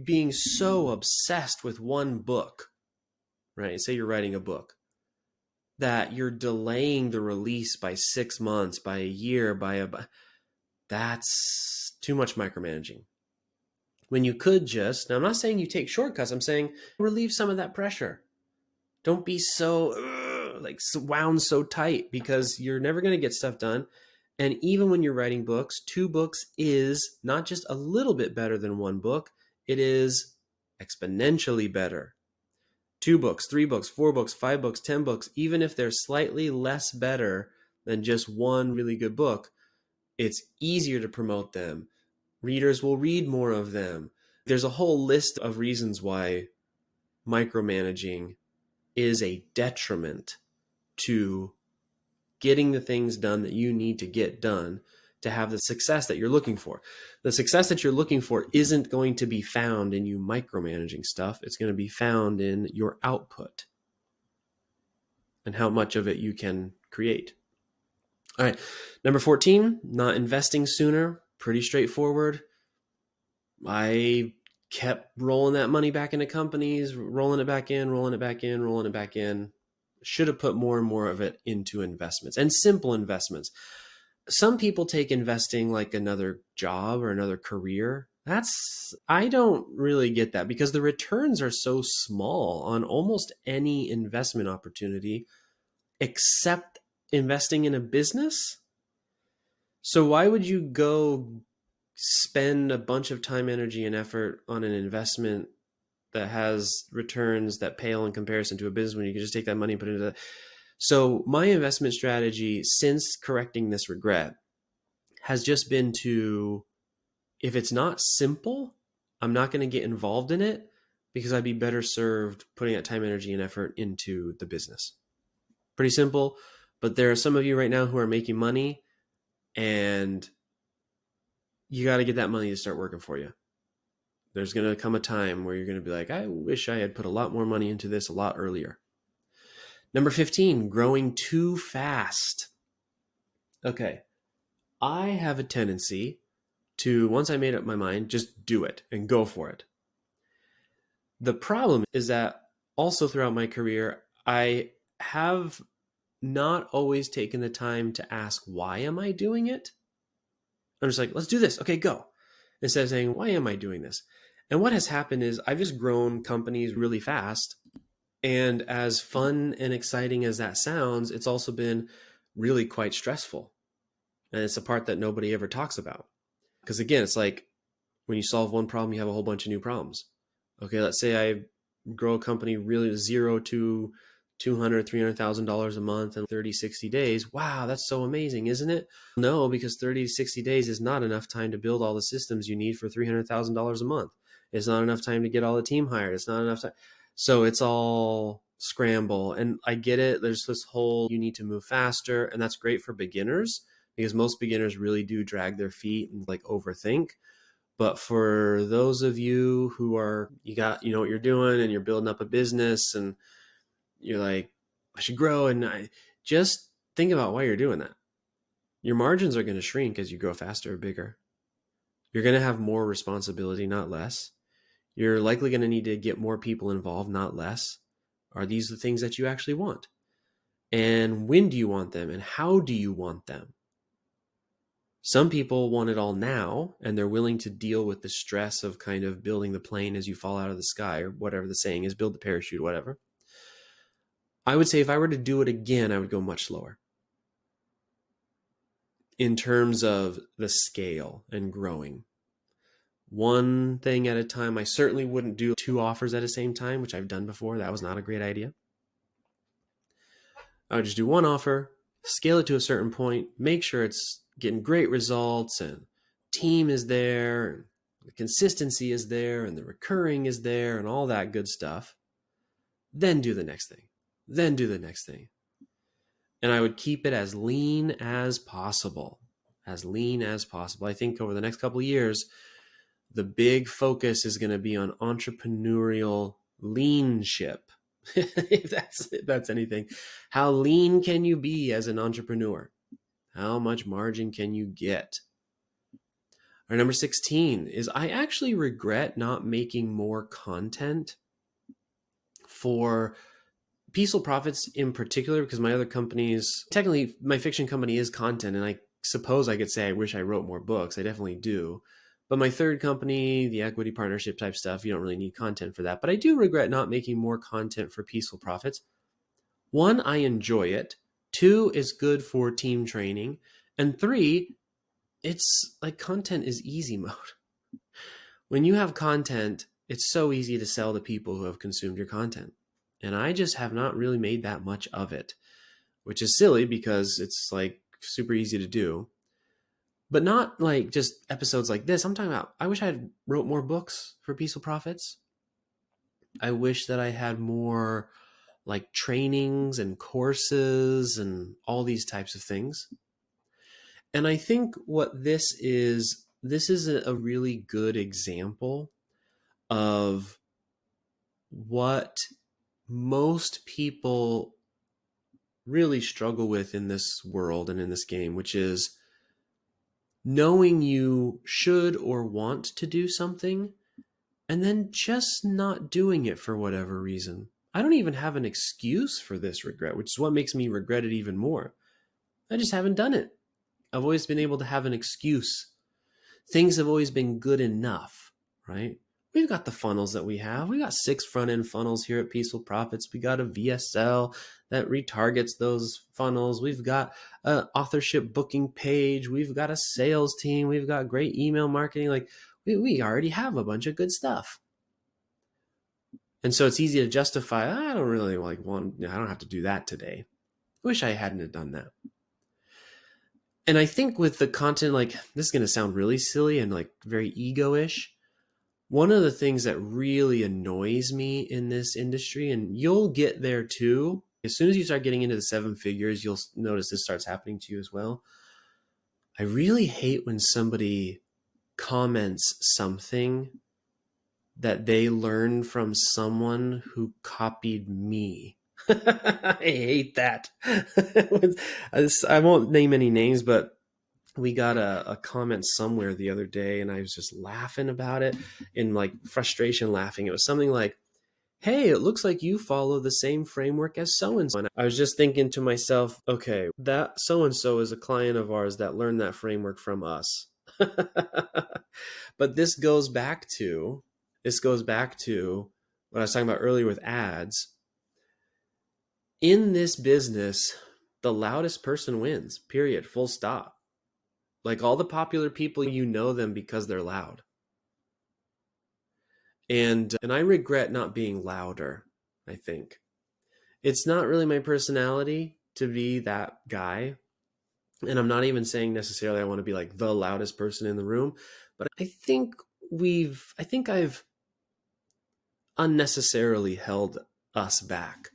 being so obsessed with one book, right? Say you're writing a book, that you're delaying the release by 6 months, by a year, that's too much micromanaging. When you could just, now I'm not saying you take shortcuts, I'm saying relieve some of that pressure. Don't be so wound so tight, because you're never going to get stuff done. And even when you're writing books, 2 books is not just a little bit better than 1 book, it is exponentially better. 2 books, 3 books, 4 books, 5 books, 10 books, even if they're slightly less better than just one really good book, it's easier to promote them. Readers will read more of them. There's a whole list of reasons why micromanaging is a detriment to getting the things done that you need to get done to have the success that you're looking for. The success that you're looking for isn't going to be found in you micromanaging stuff. It's going to be found in your output and how much of it you can create. All right. Number 14, not investing sooner. Pretty straightforward. I kept rolling that money back into companies, rolling it back in, rolling it back in, rolling it back in. Should have put more and more of it into investments, and simple investments. Some people take investing like another job or another career. I don't really get that, because the returns are so small on almost any investment opportunity except investing in a business. So why would you go spend a bunch of time, energy, and effort on an investment that has returns that pale in comparison to a business when you can just take that money and put it into that? So my investment strategy since correcting this regret has just been to, if it's not simple, I'm not going to get involved in it, because I'd be better served putting that time, energy, and effort into the business. Pretty simple. But there are some of you right now who are making money, and you got to get that money to start working for you. There's going to come a time where you're going to be like, I wish I had put a lot more money into this a lot earlier. Number 15, growing too fast. Okay. I have a tendency to, once I made up my mind, just do it and go for it. The problem is that also throughout my career, I have not always taken the time to ask, why am I doing it? I'm just like, let's do this. Okay, go. Instead of saying, why am I doing this? And what has happened is I've just grown companies really fast. And as fun and exciting as that sounds, it's also been really quite stressful. And it's a part that nobody ever talks about. Because again, it's like when you solve one problem, you have a whole bunch of new problems. Okay, let's say I grow a company really 0 to $200,000, $300,000 a month in 30, 60 days. Wow, that's so amazing, isn't it? No, because 30 to 60 days is not enough time to build all the systems you need for $300,000 a month. It's not enough time to get all the team hired. It's not enough time. So it's all scramble. And I get it. There's this whole, you need to move faster. And that's great for beginners, because most beginners really do drag their feet and like overthink. But for those of you who are, you know what you're doing and you're building up a business and you're like, I should grow. And I just think about why you're doing that. Your margins are going to shrink as you grow faster or bigger. You're going to have more responsibility, not less. You're likely going to need to get more people involved, not less. Are these the things that you actually want? And when do you want them? And how do you want them? Some people want it all now, and they're willing to deal with the stress of kind of building the plane as you fall out of the sky, or whatever the saying is, build the parachute, whatever. I would say if I were to do it again, I would go much slower in terms of the scale and growing. One thing at a time. I certainly wouldn't do 2 offers at the same time, which I've done before. That was not a great idea. I would just do 1 offer, scale it to a certain point, make sure it's getting great results and team is there, and the consistency is there, and the recurring is there, and all that good stuff. Then do the next thing. Then do the next thing. And I would keep it as lean as possible. As lean as possible. I think over the next couple of years, the big focus is going to be on entrepreneurial leanship. if that's anything. How lean can you be as an entrepreneur? How much margin can you get? Our number 16 is I actually regret not making more content for Peaceful Profits in particular, because my other companies, technically my fiction company is content, and I suppose I could say I wish I wrote more books. I definitely do. But my third company, the equity partnership type stuff, you don't really need content for that. But I do regret not making more content for Peaceful Profits. One, I enjoy it. Two, it's good for team training. And three, it's like content is easy mode. When you have content, it's so easy to sell to people who have consumed your content. And I just have not really made that much of it, which is silly because it's like super easy to do. But not like just episodes like this. I'm talking about, I wish I had wrote more books for Peaceful Profits. I wish that I had more like trainings and courses and all these types of things. And I think what this is a really good example of what most people really struggle with in this world and in this game, which is knowing you should or want to do something and then just not doing it for whatever reason. I don't even have an excuse for this regret, which is what makes me regret it even more. I just haven't done it. I've always been able to have an excuse. Things have always been good enough, right? We've got the funnels that we have. We got 6 front-end funnels here at Peaceful Profits. We got a VSL that retargets those funnels. We've got an authorship booking page. We've got a sales team. We've got great email marketing. Like we already have a bunch of good stuff. And so it's easy to justify, I don't really I don't have to do that today. I wish I hadn't have done that. And I think with the content, like this is going to sound really silly and like very ego-ish. One of the things that really annoys me in this industry, and you'll get there too, as soon as you start getting into the 7 figures, you'll notice this starts happening to you as well. I really hate when somebody comments something that they learned from someone who copied me. I hate that. I won't name any names, but we got a comment somewhere the other day and I was just laughing about it in like frustration laughing. It was something like, hey, it looks like you follow the same framework as so-and-so. And I was just thinking to myself, okay, that so-and-so is a client of ours that learned that framework from us. But this goes back to what I was talking about earlier with ads. In this business, the loudest person wins, period, full stop. Like all the popular people, you know them because they're loud. And I regret not being louder, I think. It's not really my personality to be that guy. And I'm not even saying necessarily I want to be like the loudest person in the room, but I think I've unnecessarily held us back.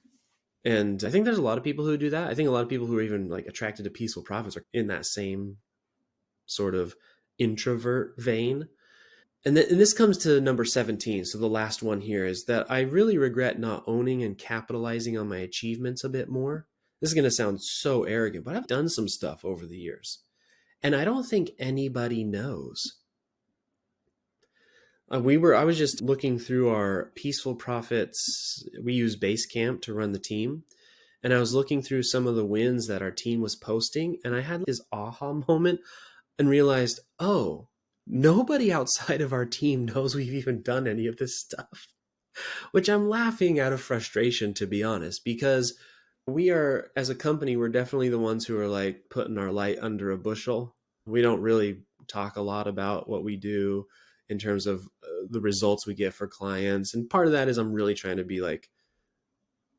And I think there's a lot of people who do that. I think a lot of people who are even like attracted to Peaceful Profits are in that same sort of introvert vein. And this comes to number 17. So the last one here is that I really regret not owning and capitalizing on my achievements a bit more. This is going to sound so arrogant, but I've done some stuff over the years. And I don't think anybody knows. I was just looking through our Peaceful Profits. We use Basecamp to run the team. And I was looking through some of the wins that our team was posting. And I had this aha moment and realized, oh, nobody outside of our team knows we've even done any of this stuff, which I'm laughing out of frustration, to be honest, because we are, as a company, we're definitely the ones who are like putting our light under a bushel. We don't really talk a lot about what we do in terms of the results we get for clients. And part of that is I'm really trying to be like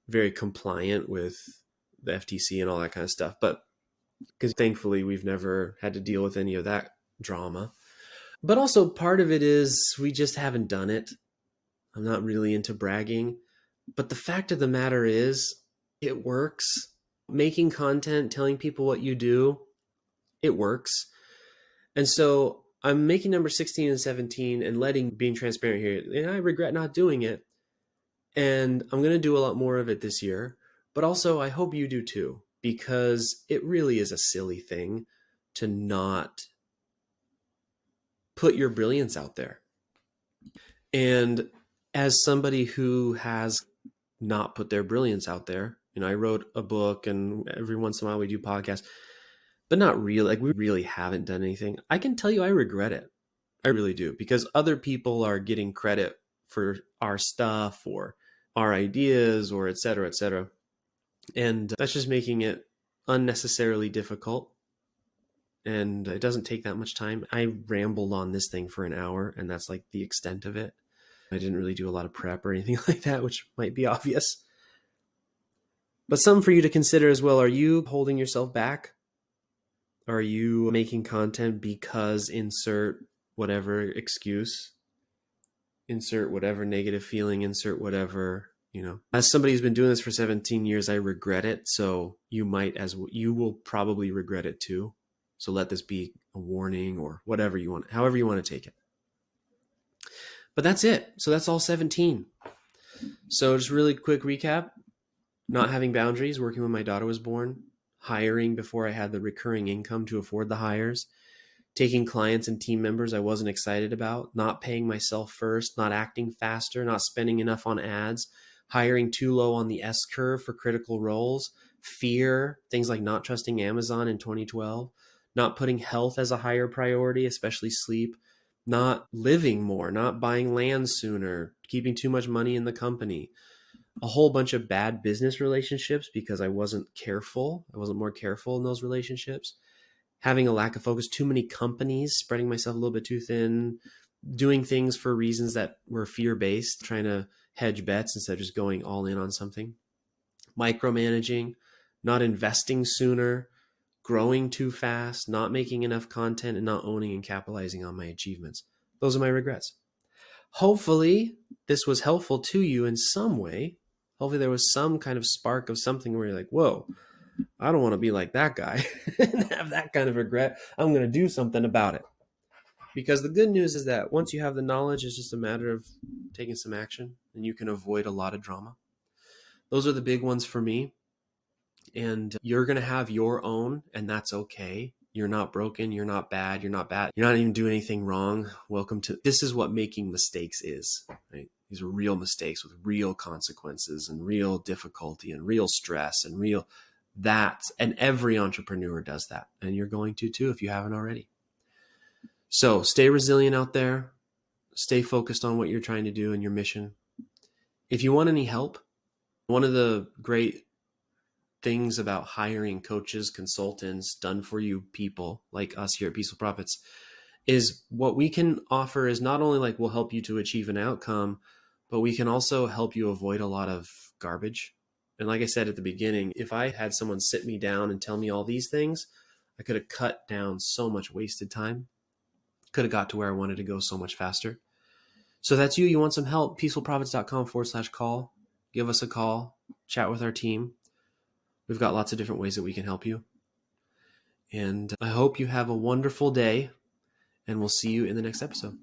very compliant with the FTC and all that kind of stuff. But because thankfully we've never had to deal with any of that drama. But also part of it is we just haven't done it. I'm not really into bragging. But the fact of the matter is it works. Making content, telling people what you do, it works. And so I'm making number 16 and 17 and being transparent here. And I regret not doing it. And I'm going to do a lot more of it this year. But also I hope you do too, because it really is a silly thing to not put your brilliance out there. And as somebody who has not put their brilliance out there, I wrote a book and every once in a while we do podcasts. but not really. Like, we really haven't done anything. I can tell you I regret it. I really do, because other people are getting credit for our stuff or our ideas or et cetera, et cetera. And that's just making it unnecessarily difficult. And it doesn't take that much time. I rambled on this thing for an hour, and that's like the extent of it. I didn't really do a lot of prep or anything like that, which might be obvious. But some for you to consider as well. Are you holding yourself back? Are you making content because insert whatever excuse, insert whatever negative feeling, insert whatever, as somebody who's been doing this for 17 years, I regret it. So you will probably regret it too. So let this be a warning or whatever you want, however you want to take it. But that's it. So that's all 17. So just really quick recap: not having boundaries, working when my daughter was born, hiring before I had the recurring income to afford the hires, taking clients and team members I wasn't excited about, not paying myself first, not acting faster, not spending enough on ads, hiring too low on the S curve for critical roles, fear, things like not trusting Amazon in 2012, not putting health as a higher priority, especially sleep, not living more, not buying land sooner, keeping too much money in the company, a whole bunch of bad business relationships because I wasn't careful. I wasn't more careful in those relationships. Having a lack of focus, too many companies, spreading myself a little bit too thin, doing things for reasons that were fear-based, trying to hedge bets instead of just going all in on something. Micromanaging, not investing sooner, growing too fast, not making enough content, and not owning and capitalizing on my achievements. Those are my regrets. Hopefully this was helpful to you in some way. Hopefully there was some kind of spark of something where you're like, whoa, I don't want to be like that guy and have that kind of regret. I'm going to do something about it. Because the good news is that once you have the knowledge, it's just a matter of taking some action, and you can avoid a lot of drama. Those are the big ones for me. And you're going to have your own, and that's okay. You're not broken. You're not bad. You're not bad. You're not even doing anything wrong. Welcome to, this is what making mistakes is, right? These are real mistakes with real consequences and real difficulty and real stress and real that. And every entrepreneur does that. And you're going to too, if you haven't already. So stay resilient out there. Stay focused on what you're trying to do and your mission. If you want any help, one of the great things about hiring coaches, consultants, done for you people like us here at Peaceful Profits is what we can offer is not only like we'll help you to achieve an outcome, but we can also help you avoid a lot of garbage. And like I said at the beginning, if I had someone sit me down and tell me all these things, I could have cut down so much wasted time, could have got to where I wanted to go so much faster. So that's you. You want some help? peacefulprofits.com/call. Give us a call, chat with our team. We've got lots of different ways that we can help you. And I hope you have a wonderful day, and we'll see you in the next episode.